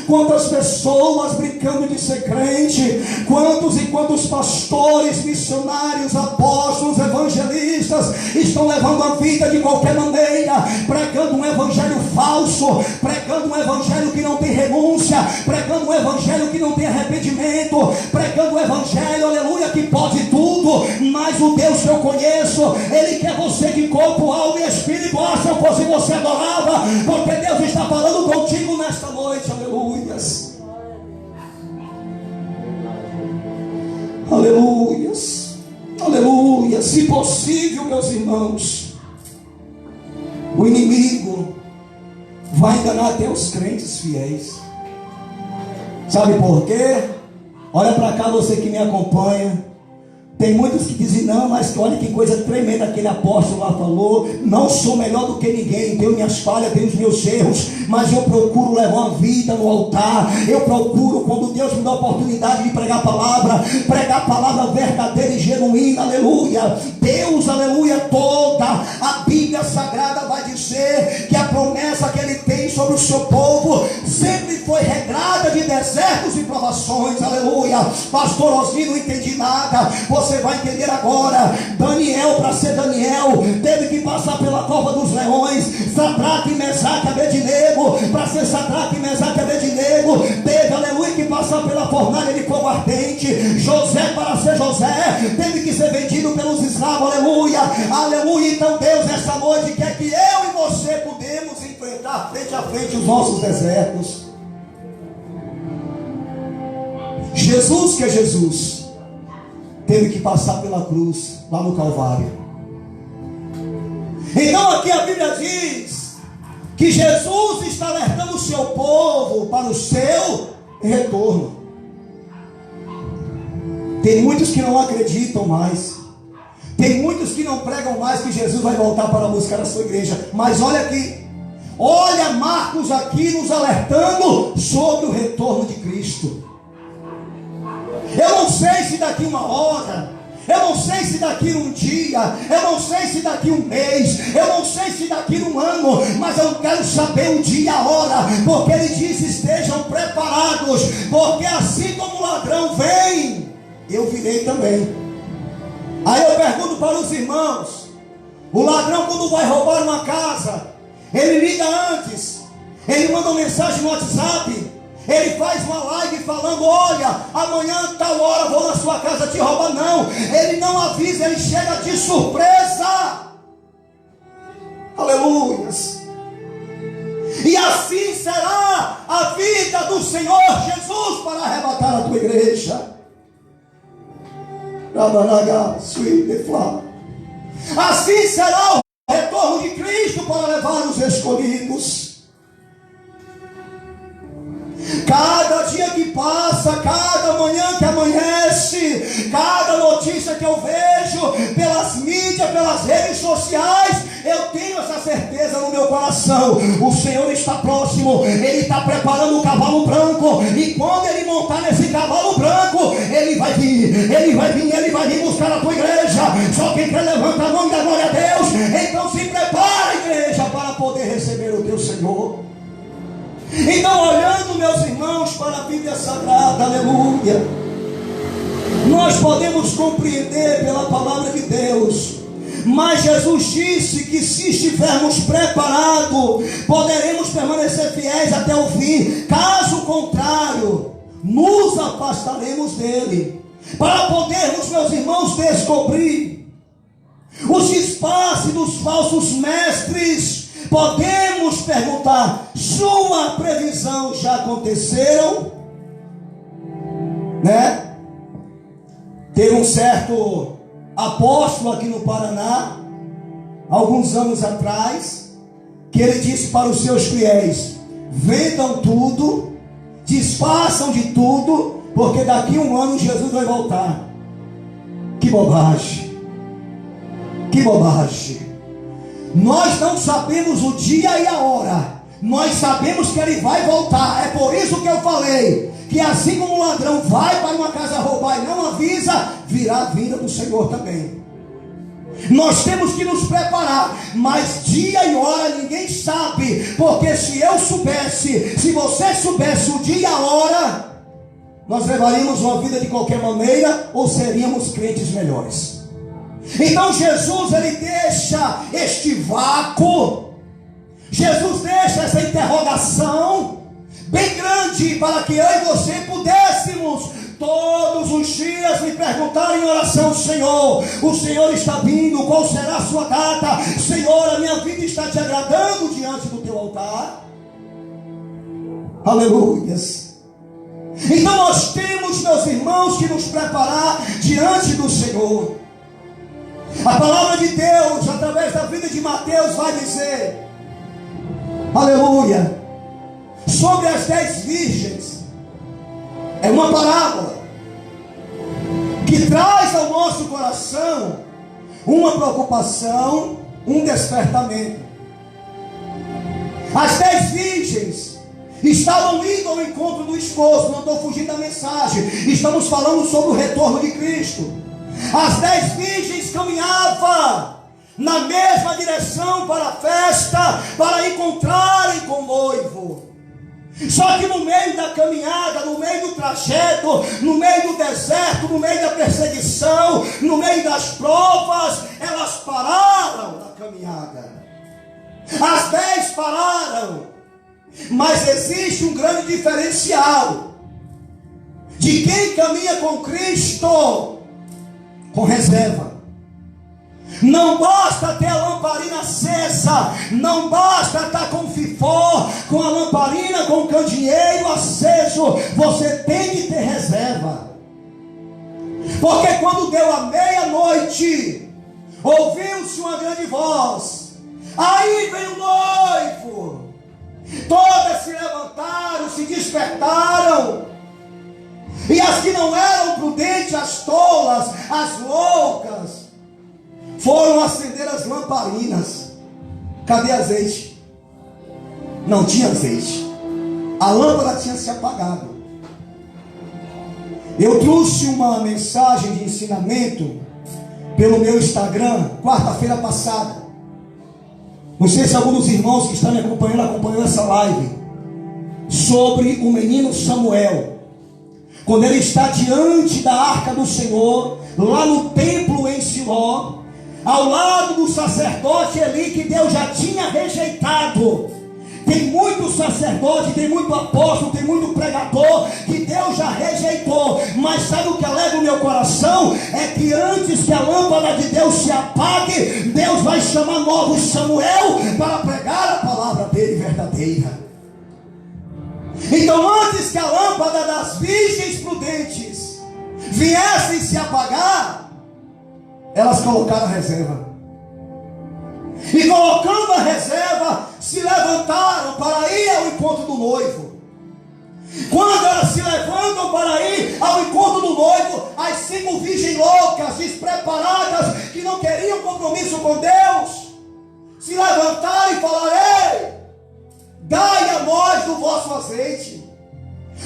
Quantas pessoas brincando de ser crente, quantos e quantos pastores, missionários, apóstolos, evangelistas estão levando a vida de qualquer maneira, pregando um evangelho falso, pregando um evangelho que não tem renúncia, pregando um evangelho que não tem arrependimento, pregando um evangelho, aleluia, que pode tudo, mas o Deus que eu conheço, Ele quer você de corpo, alma e espírito. Se eu fosse você adorava, porque Deus está falando contigo nesta noite, aleluia. Aleluias, aleluia. Se possível, meus irmãos, o inimigo vai enganar até os crentes fiéis. Sabe por quê? Olha para cá, você que me acompanha. Tem muitos que dizem: não, mas olha que coisa tremenda aquele apóstolo lá falou. Não sou melhor do que ninguém, tenho minhas falhas, tenho os meus erros, mas eu procuro levar uma vida no altar. Eu procuro, quando Deus me dá a oportunidade de pregar a palavra verdadeira e genuína, aleluia. Deus, aleluia, toda a Bíblia Sagrada vai dizer que a promessa que Ele tem sobre o seu povo sempre foi regrada de desertos e provações, aleluia. Pastor Osni, não entendi nada. Você vai entender agora. Daniel, para ser Daniel, teve que passar pela cova dos leões. Sadraque, Mesaque e Abednego, para ser Sadraque, Mesaque e Abednego, teve, aleluia, que passar pela fornalha de fogo ardente. José, para ser José, teve que ser vendido pelos escravos, aleluia, aleluia. Então Deus, nessa noite, quer que eu e você podemos enfrentar frente a frente os nossos desertos. Jesus, que é Jesus, teve que passar pela cruz, lá no Calvário. Então aqui a Bíblia diz que Jesus está alertando o seu povo para o seu retorno. Tem muitos que não acreditam mais. Tem muitos que não pregam mais que Jesus vai voltar para buscar a sua igreja. Mas olha aqui, olha Marcos aqui nos alertando sobre o retorno de Cristo. Eu não sei se daqui uma hora, eu não sei se daqui um dia, eu não sei se daqui um mês, eu não sei se daqui um ano, mas eu quero saber o dia e a hora, porque Ele disse: estejam preparados, porque assim como o ladrão vem, eu virei também. Aí eu pergunto para os irmãos: o ladrão, quando vai roubar uma casa, ele liga antes, ele manda uma mensagem no WhatsApp, ele faz uma live falando: olha, amanhã tal hora vou na sua casa te roubar. Não, ele não avisa, ele chega de surpresa. Aleluias. E assim será a vida do Senhor Jesus para arrebatar a tua igreja. Assim será o retorno de Cristo para levar os escolhidos. Cada dia que passa, cada manhã que amanhece, cada notícia que eu vejo pelas mídias, pelas redes sociais, eu tenho essa certeza no meu coração: o Senhor está próximo, Ele está preparando o cavalo branco, e quando Ele montar nesse cavalo branco, Ele vai vir, Ele vai vir, Ele vai vir buscar a tua igreja. Só quem quer levanta a mão e dá glória a Deus. Então se prepara, igreja, para poder receber o teu Senhor. Então, olhando, meus irmãos, para a Bíblia Sagrada, aleluia, nós podemos compreender pela palavra de Deus, mas Jesus disse que se estivermos preparados, poderemos permanecer fiéis até o fim. Caso contrário, nos afastaremos dele. Para podermos, meus irmãos, descobrir os disfarces dos falsos mestres, podemos perguntar: sua previsão já aconteceram? Né? Teve um certo apóstolo aqui no Paraná, alguns anos atrás, que ele disse para os seus fiéis: vendam tudo, desfaçam de tudo, porque daqui a um ano Jesus vai voltar. Que bobagem, que bobagem. Nós não sabemos o dia e a hora, nós sabemos que ele vai voltar. É por isso que eu falei que assim como o ladrão vai para uma casa roubar e não avisa, virá a vinda do Senhor também. Nós temos que nos preparar, mas dia e hora ninguém sabe, porque se eu soubesse, se você soubesse o dia e a hora, nós levaríamos uma vida de qualquer maneira ou seríamos crentes melhores. Então Jesus, ele deixa este vácuo, Jesus deixa essa interrogação bem grande, para que eu e você pudéssemos todos os dias lhe perguntar em oração: Senhor, o Senhor está vindo, qual será a sua data? Senhor, a minha vida está te agradando diante do teu altar? Aleluias. Então nós temos, meus irmãos, que nos preparar diante do Senhor. A palavra de Deus, através da vida de Mateus, vai dizer, aleluia, sobre as 10 virgens. É uma parábola que traz ao nosso coração uma preocupação, um despertamento. As 10 virgens estavam indo ao encontro do esposo. Não estou fugindo da mensagem, estamos falando sobre o retorno de Cristo. As 10 virgens caminhavam na mesma direção para a festa, para encontrarem com o noivo. Só que no meio da caminhada, no meio do trajeto, no meio do deserto, no meio da perseguição, no meio das provas, elas pararam na caminhada. As 10 pararam. Mas existe um grande diferencial de quem caminha com Cristo com reserva. Não basta ter a lamparina acesa, não basta estar com fifó, com a lamparina, com o candeeiro aceso. Você tem que ter reserva. Porque quando deu a meia-noite, ouviu-se uma grande voz: aí vem o noivo. Todas se levantaram, se despertaram. E as que não eram prudentes, as tolas, as loucas, foram acender as lamparinas. Cadê azeite? Não tinha azeite. A lâmpada tinha se apagado. Eu trouxe uma mensagem de ensinamento pelo meu Instagram quarta-feira passada. Não sei se alguns dos irmãos que estão me acompanhando acompanhou essa live, sobre o menino Samuel. Quando ele está diante da arca do Senhor, lá no templo em Siló, ao lado do sacerdote Eli, que Deus já tinha rejeitado. Tem muito sacerdote, tem muito apóstolo, tem muito pregador que Deus já rejeitou. Mas sabe o que alegra o meu coração? É que antes que a lâmpada de Deus se apague, Deus vai chamar novo Samuel para pregar a palavra dele verdadeira. Então, antes que a lâmpada das virgens prudentes viessem se apagar, elas colocaram a reserva. E colocando a reserva, se levantaram para ir ao encontro do noivo. Quando elas se levantam para ir ao encontro do noivo, as 5 virgens loucas, despreparadas, que não queriam compromisso com Deus, se levantaram e falaram: ei, dai a nós do vosso azeite,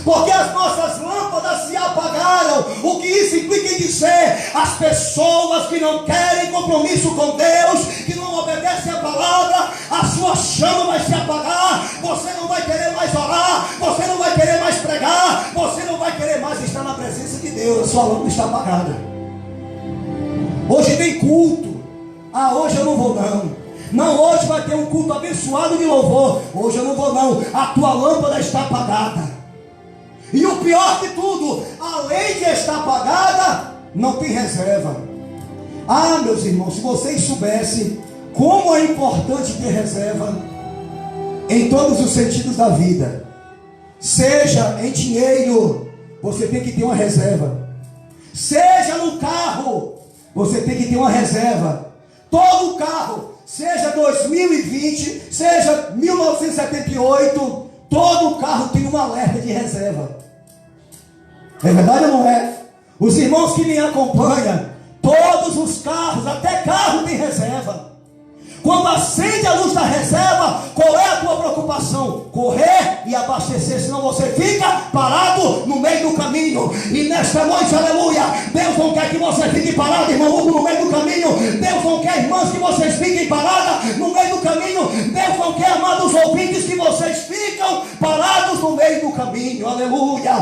porque as nossas lâmpadas se apagaram. O que isso implica em dizer? As pessoas que não querem compromisso com Deus, que não obedecem a palavra, a sua chama vai se apagar. Você não vai querer mais orar, você não vai querer mais pregar, você não vai querer mais estar na presença de Deus. A sua lâmpada está apagada. Hoje tem culto. Hoje eu não vou não. Não, hoje vai ter um culto abençoado de louvor. Hoje eu não vou não. A tua lâmpada está apagada. E o pior de tudo, além de estar apagada, não tem reserva. Meus irmãos, se vocês soubessem como é importante ter reserva em todos os sentidos da vida, seja em dinheiro, você tem que ter uma reserva. Seja no carro, você tem que ter uma reserva. Todo carro, seja 2020, seja 1978, todo carro tem um alerta de reserva. É verdade ou não é? Os irmãos que me acompanham, todos os carros, até carro tem reserva. Quando acende a luz da reserva, qual é a tua preocupação? Correr e abastecer, senão você fica parado no meio do caminho. E nesta noite, aleluia, Deus não quer que você fique parado, irmão Hugo, no meio do caminho. Deus não quer, irmãs, que vocês fiquem paradas no meio do caminho. Deus não quer, amados ouvintes, que vocês ficam parados no meio do caminho. Aleluia.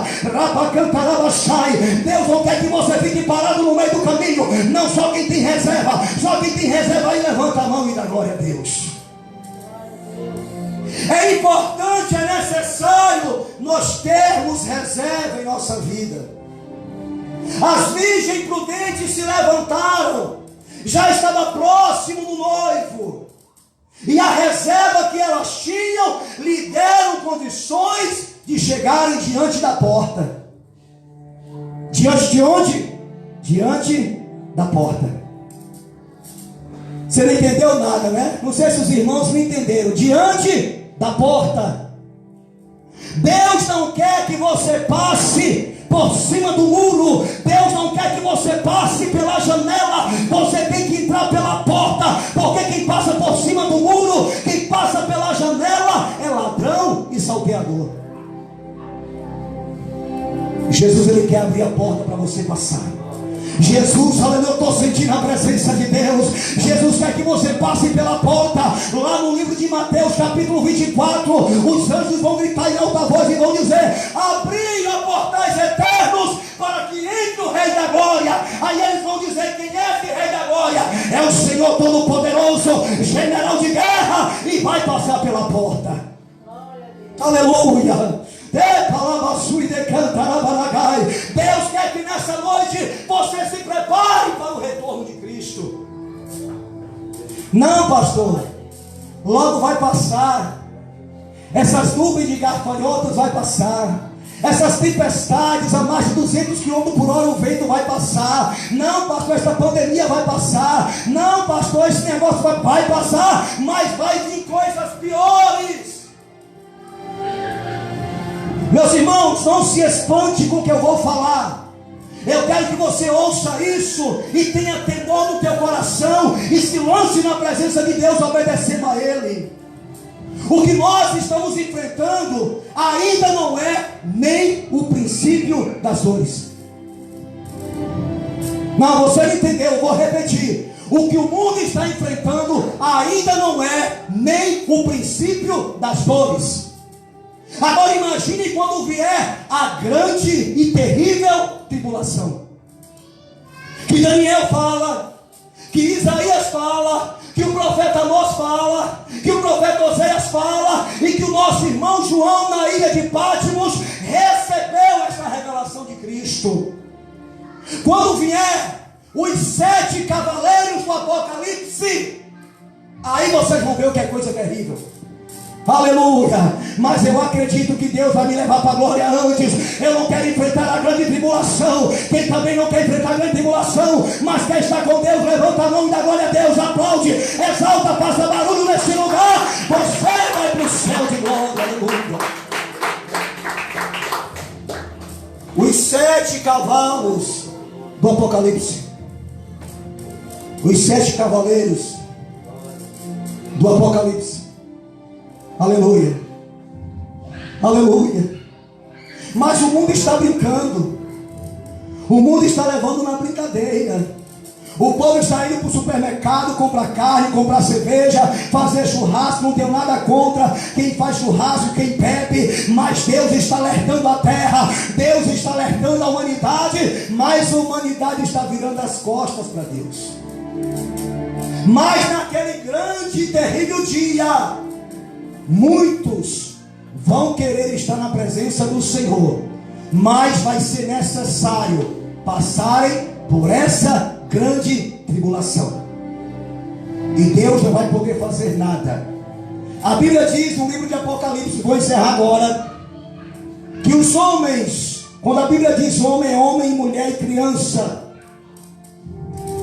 Deus não quer que você fique parado no meio do caminho. Não, só quem tem reserva. Só quem tem reserva aí levanta a mão e dá glória a Deus. É importante, é necessário nós termos reserva em nossa vida. As virgens prudentes se levantaram, já estava próximo do noivo, e a reserva que elas tinham lhe deram condições de chegarem diante da porta. Diante de onde? Diante da porta. Você não entendeu nada, né? Não sei se os irmãos me entenderam. Diante da porta. Deus não quer que você passe por cima do muro. Deus não quer que você passe pela janela. Você tem que entrar pela porta. Porque quem passa por cima do muro, quem passa pela janela, é ladrão e salteador. Jesus, ele quer abrir a porta para você passar. Jesus, aleluia, eu estou sentindo a presença de Deus. Jesus quer que você passe pela porta. Lá no livro de Mateus, capítulo 24, os anjos vão gritar em alta voz e vão dizer: abri a portais eternos para que entre o Rei da Glória. Aí eles vão dizer: quem é esse Rei da Glória? É o Senhor Todo-Poderoso, general de guerra, e vai passar pela porta. Aleluia. Deus quer que nessa noite você se prepare para o retorno de Cristo. Não, pastor, logo vai passar. Essas nuvens de gafanhotos vai passar. Essas tempestades a mais de 200 km por hora o vento vai passar. Não, pastor, essa pandemia vai passar. Não, pastor, esse negócio vai passar. Mas vai vir coisas piores. Meus irmãos, não se espante com o que eu vou falar. Eu quero que você ouça isso e tenha temor no teu coração e se lance na presença de Deus, obedecendo a Ele. O que nós estamos enfrentando ainda não é nem o princípio das dores. Não, você não entendeu, eu vou repetir. O que o mundo está enfrentando ainda não é nem o princípio das dores. Agora imagine quando vier a grande e terrível tribulação. Que Daniel fala, que Isaías fala, que o profeta Amós fala, que o profeta Oséias fala, e que o nosso irmão João na ilha de Patmos recebeu essa revelação de Cristo. Quando vier os 7 cavaleiros do Apocalipse, aí vocês vão ver o que é coisa terrível. Aleluia, mas eu acredito que Deus vai me levar para a glória antes. Eu não quero enfrentar a grande tribulação. Quem também não quer enfrentar a grande tribulação, mas quer estar com Deus, levanta a mão e dá glória a Deus, aplaude, exalta, faça barulho nesse lugar. Você vai para o céu de glória. Aleluia. Os 7 cavalos do Apocalipse, os 7 cavaleiros do Apocalipse. Aleluia, aleluia. Mas o mundo está brincando. O mundo está levando na brincadeira. O povo está indo para o supermercado comprar carne, comprar cerveja, fazer churrasco. Não tenho nada contra quem faz churrasco, quem bebe, mas Deus está alertando a terra, Deus está alertando a humanidade, mas a humanidade está virando as costas para Deus. Mas naquele grande e terrível dia, muitos vão querer estar na presença do Senhor, mas vai ser necessário passarem por essa grande tribulação, e Deus não vai poder fazer nada. A Bíblia diz no livro de Apocalipse, vou encerrar agora, que os homens, quando a Bíblia diz homem, é homem, mulher e criança,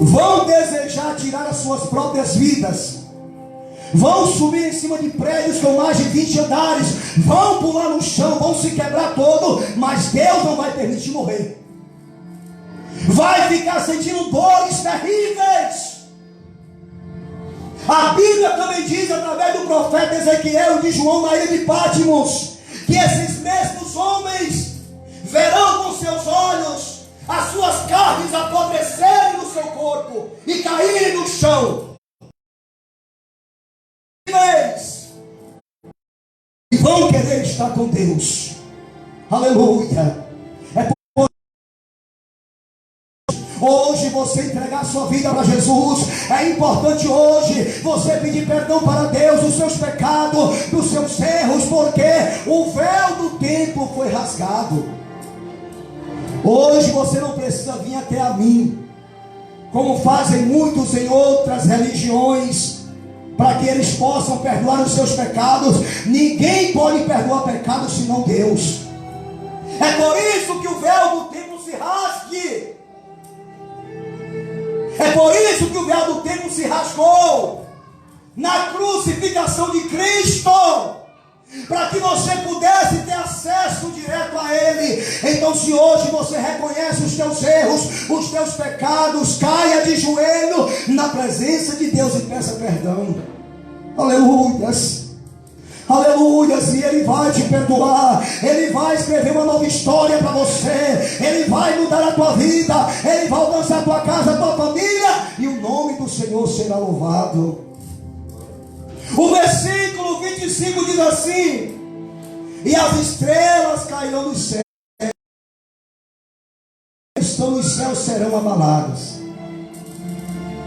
vão desejar tirar as suas próprias vidas, vão subir em cima de prédios com mais de 20 andares, vão pular no chão, vão se quebrar todo, mas Deus não vai permitir morrer. Vai ficar sentindo dores terríveis. A Bíblia também diz, através do profeta Ezequiel e de João na ilha de Patmos, que esses mesmos homens verão com seus olhos as suas carnes apodrecerem no seu corpo e caírem no chão, e vão querer estar com Deus. Aleluia. Hoje você entregar sua vida para Jesus. É importante hoje você pedir perdão para Deus dos seus pecados, dos seus erros, porque o véu do templo foi rasgado. Hoje você não precisa vir até a mim, como fazem muitos em outras religiões, para que eles possam perdoar os seus pecados. Ninguém pode perdoar pecados senão Deus. É por isso que o véu do templo se rasgue. É por isso que o véu do templo se rasgou na crucificação de Cristo, para que você pudesse ter acesso direto a Ele. Então, se hoje você reconhece os teus erros, os teus pecados, caia de joelho na presença de Deus e peça perdão. Aleluias. Aleluias, e Ele vai te perdoar, Ele vai escrever uma nova história para você, Ele vai mudar a tua vida, Ele vai alcançar a tua casa, a tua família, e o nome do Senhor será louvado. O versículo 25 diz assim: e as estrelas cairão dos céus, estão nos céus serão abaladas.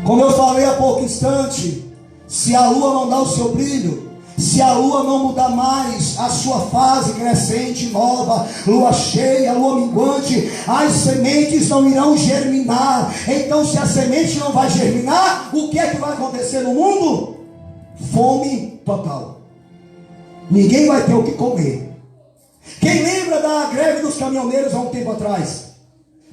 Como eu falei há pouco instante, se a lua não dá o seu brilho, se a lua não mudar mais a sua fase crescente, nova, lua cheia, lua minguante, as sementes não irão germinar. Então, se a semente não vai germinar, o que é que vai acontecer no mundo? Fome total. Ninguém vai ter o que comer. Quem lembra da greve dos caminhoneiros há um tempo atrás?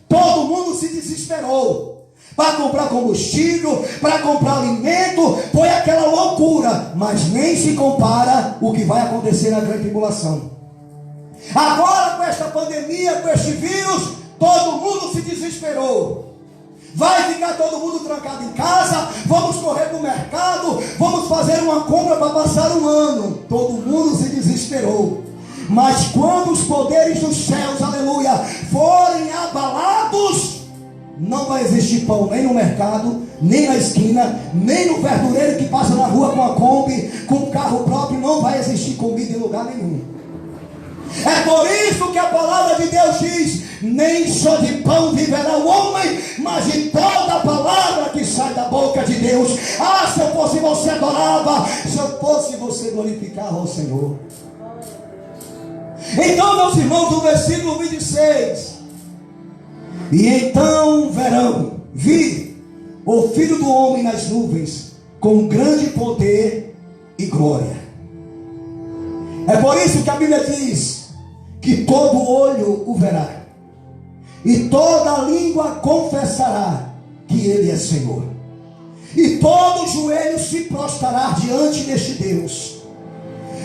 Todo mundo se desesperou para comprar combustível, para comprar alimento. Foi aquela loucura, mas nem se compara o que vai acontecer na grande tribulação. Agora, com esta pandemia, com este vírus, todo mundo se desesperou. Vai ficar todo mundo trancado em casa, vamos correr para o mercado, vamos fazer uma compra para passar um ano. Todo mundo se desesperou. Mas quando os poderes dos céus, aleluia, forem abalados, não vai existir pão nem no mercado, nem na esquina, nem no verdureiro que passa na rua com a Kombi, com carro próprio. Não vai existir comida em lugar nenhum. É por isso que a palavra de Deus diz: nem só de pão viverá o homem, mas de toda a palavra que sai da boca de Deus. Ah, se eu fosse você adorava, se eu fosse você glorificava ao Senhor. Então, meus irmãos, no versículo 26: e então verão vir o Filho do Homem nas nuvens, com grande poder e glória. É por isso que a Bíblia diz que todo olho o verá, e toda língua confessará que Ele é Senhor, e todo joelho se prostrará diante deste Deus.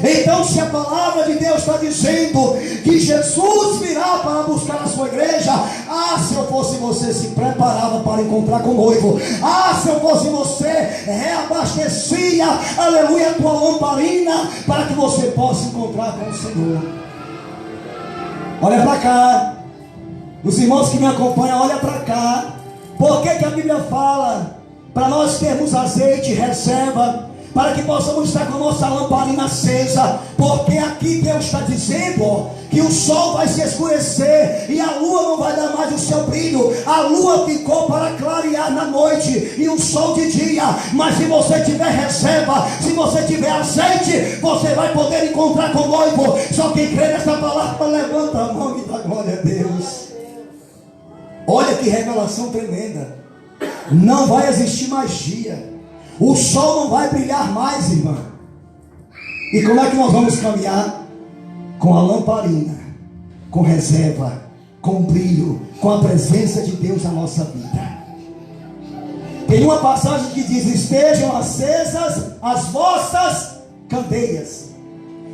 Então, se a palavra de Deus está dizendo que Jesus virá para buscar a sua igreja, ah, se eu fosse você, se preparava para encontrar com o noivo. Ah, se eu fosse você, reabastecia, aleluia, a tua lamparina, para que você possa encontrar com o Senhor. Olha para cá. Os irmãos que me acompanham, olha para cá. Por que que a Bíblia fala para nós termos azeite e reserva, para que possamos estar com a nossa lamparina acesa? Porque aqui Deus está dizendo, ó, que o sol vai se escurecer e a lua não vai dar mais o seu brilho. A lua ficou para clarear na noite e o sol de dia. Mas se você tiver reserva, se você tiver azeite, você vai poder encontrar com o noivo. Só quem crê nessa palavra levanta a mão e dá glória a Deus. Olha que revelação tremenda. Não vai existir mais dia. O sol não vai brilhar mais, irmã. E como é que nós vamos caminhar? Com a lamparina, com reserva, com brilho, com a presença de Deus na nossa vida. Tem uma passagem que diz: estejam acesas as vossas candeias.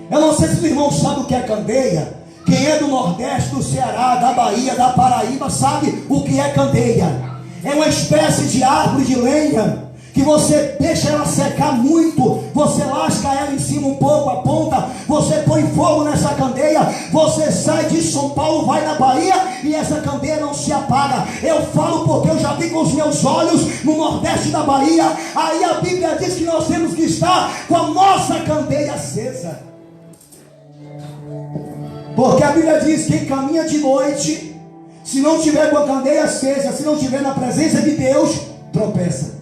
Eu não sei se os irmãos sabem o que é candeia. Quem é do Nordeste, do Ceará, da Bahia, da Paraíba, sabe o que é candeia. É uma espécie de árvore de lenha que você deixa ela secar muito, você lasca ela em cima um pouco, a ponta, você põe fogo nessa candeia, você sai de São Paulo, vai na Bahia e essa candeia não se apaga. Eu falo porque eu já vi com os meus olhos no Nordeste da Bahia. Aí a Bíblia diz que nós temos que estar com a nossa candeia acesa, porque a Bíblia diz que quem caminha de noite, se não tiver com a candeia acesa, se não tiver na presença de Deus, tropeça.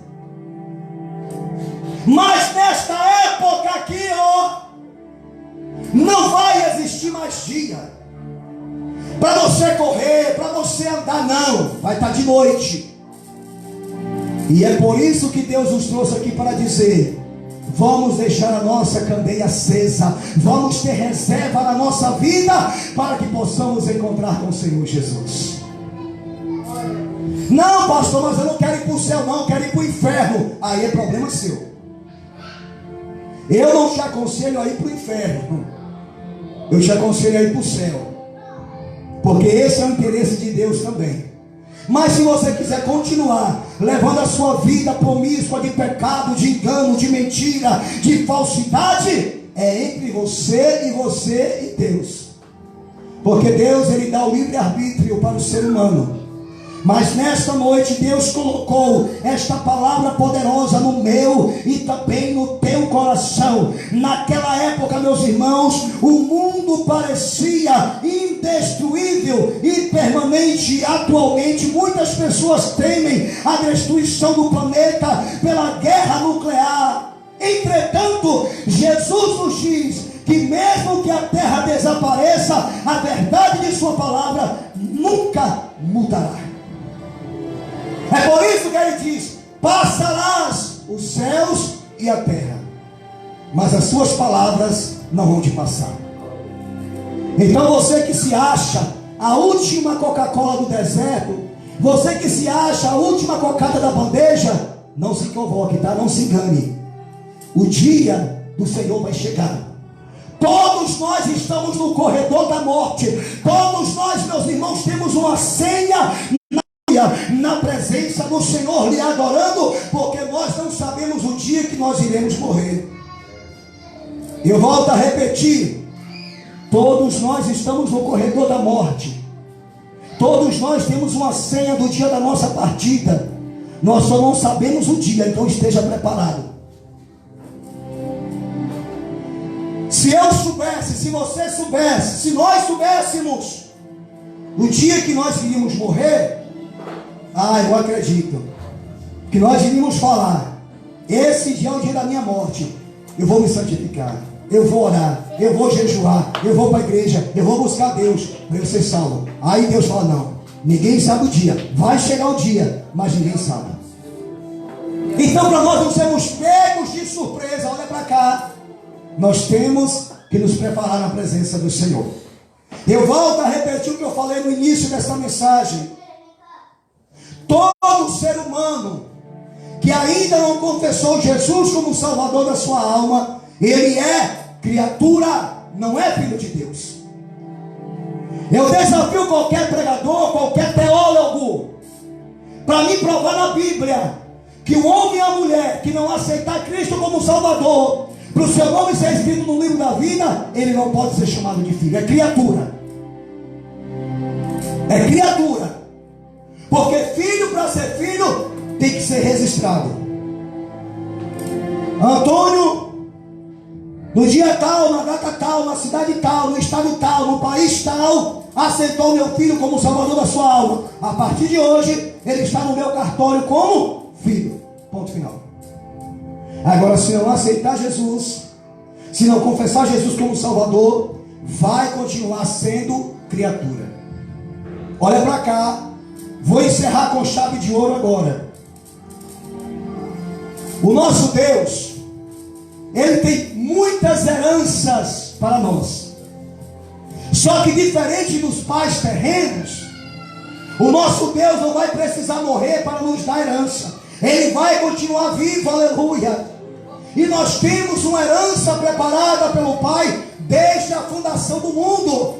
Mas nesta época aqui, ó, não vai existir mais dia para você correr, para você andar, não. Vai estar de noite. E é por isso que Deus nos trouxe aqui para dizer: vamos deixar a nossa candeia acesa, vamos ter reserva na nossa vida, para que possamos encontrar com o Senhor Jesus. Não, pastor, mas eu não quero ir para o céu, não, eu quero ir para o inferno. Aí é problema seu. Eu não te aconselho a ir para o inferno, eu te aconselho a ir para o céu, porque esse é o interesse de Deus também. Mas se você quiser continuar levando a sua vida promíscua de pecado, de engano, de mentira, de falsidade, é entre você e Deus. Porque Deus, Ele dá o livre-arbítrio para o ser humano. Mas nesta noite Deus colocou esta palavra poderosa no meu e também no teu coração. Naquela época, meus irmãos, o mundo parecia indestruível e permanente. Atualmente muitas pessoas temem a destruição do planeta pela guerra nuclear. Entretanto, Jesus nos diz que mesmo que a terra desapareça, a verdade de sua palavra nunca mudará. É por isso que ele diz: passarás os céus e a terra, mas as suas palavras não vão te passar. Então você que se acha a última Coca-Cola do deserto, você que se acha a última cocada da bandeja, não se convoque, tá? Não se engane. O dia do Senhor vai chegar. Todos nós estamos no corredor da morte. Todos nós, meus irmãos, temos uma senha na presença do Senhor, lhe adorando, porque nós não sabemos o dia que nós iremos morrer. Eu volto a repetir: todos nós estamos no corredor da morte. Todos nós temos uma senha do dia da nossa partida. Nós só não sabemos o dia, então esteja preparado. Se eu soubesse, se você soubesse, se nós soubéssemos o dia que nós iríamos morrer, eu acredito que nós iríamos falar: esse dia é o dia da minha morte, eu vou me santificar, eu vou orar, eu vou jejuar, eu vou para a igreja, eu vou buscar Deus para eu ser salvo. Aí Deus fala: não, ninguém sabe o dia. Vai chegar o dia, mas ninguém sabe. Então, para nós não sermos pegos de surpresa, olha para cá, nós temos que nos preparar na presença do Senhor. Eu volto a repetir o que eu falei no início dessa mensagem. Todo ser humano que ainda não confessou Jesus como Salvador da sua alma, ele é criatura, não é filho de Deus. Eu desafio qualquer pregador, qualquer teólogo, para me provar na Bíblia que o homem e a mulher que não aceitar Cristo como Salvador, para o seu nome ser escrito no livro da vida, ele não pode ser chamado de filho, é criatura. É criatura. Porque filho, para ser filho, tem que ser registrado. Antônio, no dia tal, na data tal, na cidade tal, no estado tal, no país tal, aceitou meu filho como salvador da sua alma. A partir de hoje, ele está no meu cartório como filho. Ponto final. Agora, se não aceitar Jesus, se não confessar Jesus como Salvador, vai continuar sendo criatura. Olha para cá. Vou encerrar com chave de ouro agora. O nosso Deus, Ele tem muitas heranças para nós. Só que diferente dos pais terrenos, o nosso Deus não vai precisar morrer para nos dar herança. Ele vai continuar vivo, aleluia. E nós temos uma herança preparada pelo Pai desde a fundação do mundo.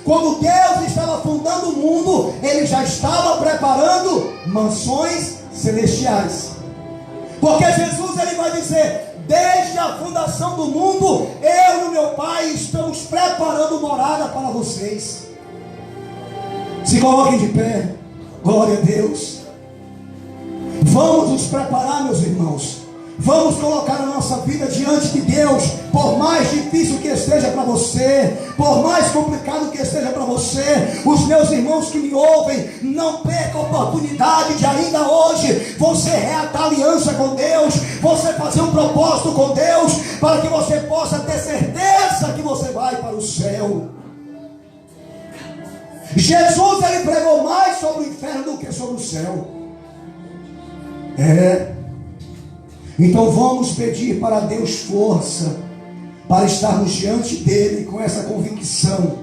Quando Deus estava fundando o mundo, Ele já estava preparando mansões celestiais. Porque Jesus, Ele vai dizer: desde a fundação do mundo, eu e meu Pai estamos preparando morada para vocês. Se coloquem de pé. Glória a Deus. Vamos nos preparar, meus irmãos. Vamos colocar a nossa vida diante de Deus. Por mais difícil que esteja para você, por mais complicado que esteja para você, os meus irmãos que me ouvem, não percam a oportunidade de ainda hoje você reatar aliança com Deus, você fazer um propósito com Deus, para que você possa ter certeza que você vai para o céu. Jesus, Ele pregou mais sobre o inferno do que sobre o céu. Então vamos pedir para Deus força, para estarmos diante dEle com essa convicção,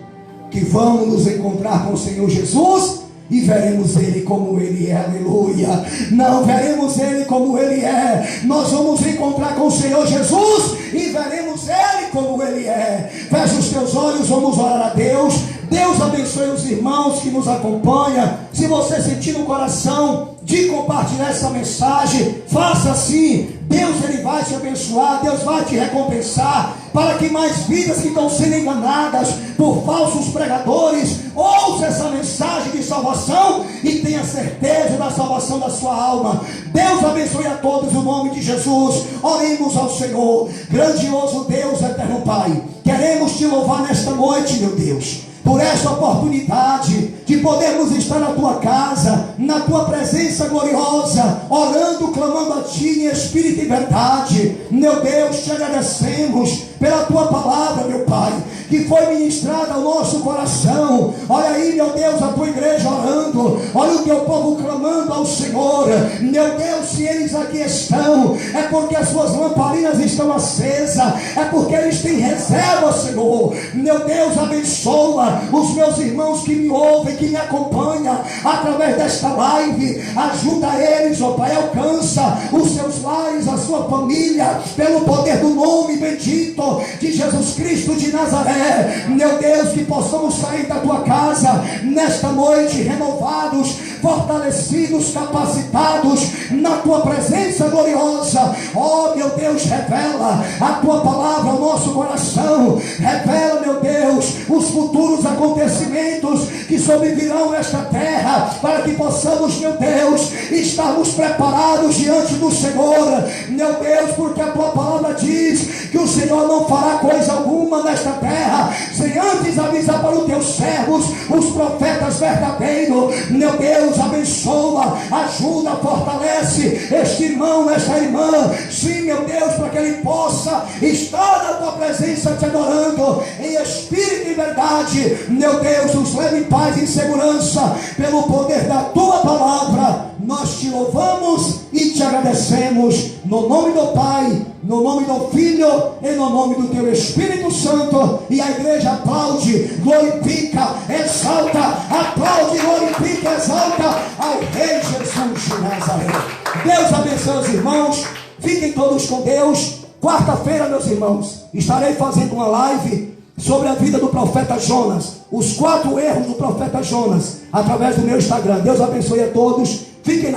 que vamos nos encontrar com o Senhor Jesus, e veremos Ele como Ele é, aleluia. Não veremos Ele como Ele é, nós vamos encontrar com o Senhor Jesus, e veremos Ele como Ele é. Feche os teus olhos, vamos orar a Deus. Deus abençoe os irmãos que nos acompanham. Se você sentir no coração de compartilhar essa mensagem, faça assim. Deus, Ele vai te abençoar, Deus vai te recompensar, para que mais vidas que estão sendo enganadas por falsos pregadores ouçam essa mensagem de salvação e tenha certeza da salvação da sua alma. Deus abençoe a todos no nome de Jesus. Oremos ao Senhor. Grandioso Deus, eterno Pai, queremos te louvar nesta noite, meu Deus, por esta oportunidade de podermos estar na tua casa, na tua presença gloriosa, orando, clamando a ti em espírito e verdade. Meu Deus, te agradecemos pela tua palavra, meu Pai, que foi ministrada ao nosso coração. Olha aí, meu Deus, a tua igreja orando, olha o teu povo clamando ao Senhor. Meu Deus, se eles aqui estão, é porque as suas lamparinas estão acesas, é porque eles têm reserva, Senhor. Meu Deus, abençoa os meus irmãos que me ouvem, que me acompanham através desta live. Ajuda eles, ó Pai, alcança os seus lares, a sua família, pelo poder do nome bendito de Jesus Cristo de Nazaré. Meu Deus, que possamos sair da tua casa nesta noite renovados, fortalecidos, capacitados na tua presença gloriosa. Oh, meu Deus, revela a tua palavra ao nosso coração. Revela, meu Deus, os futuros acontecimentos que sobrevirão esta terra, para que possamos, meu Deus, estarmos preparados diante do Senhor. Meu Deus, porque a tua palavra diz que o Senhor não fará coisa alguma nesta terra sem antes avisar para os teus servos, os profetas verdadeiros. Meu Deus, abençoa, ajuda, fortalece este irmão, esta irmã. Sim, meu Deus, para que ele possa estar na tua presença te adorando em espírito e verdade. Meu Deus, nos leve em paz e em segurança pelo poder da tua palavra. Nós te louvamos e te agradecemos no nome do Pai, no nome do Filho e no nome do teu Espírito Santo. E a igreja aplaude, glorifica, exalta, aplaude, glorifica, exalta ao Rei Jesus de Nazaré. Deus abençoe os irmãos, fiquem todos com Deus. Quarta-feira, meus irmãos, estarei fazendo uma live sobre a vida do profeta Jonas, os 4 erros do profeta Jonas, através do meu Instagram. Deus abençoe a todos, fiquem na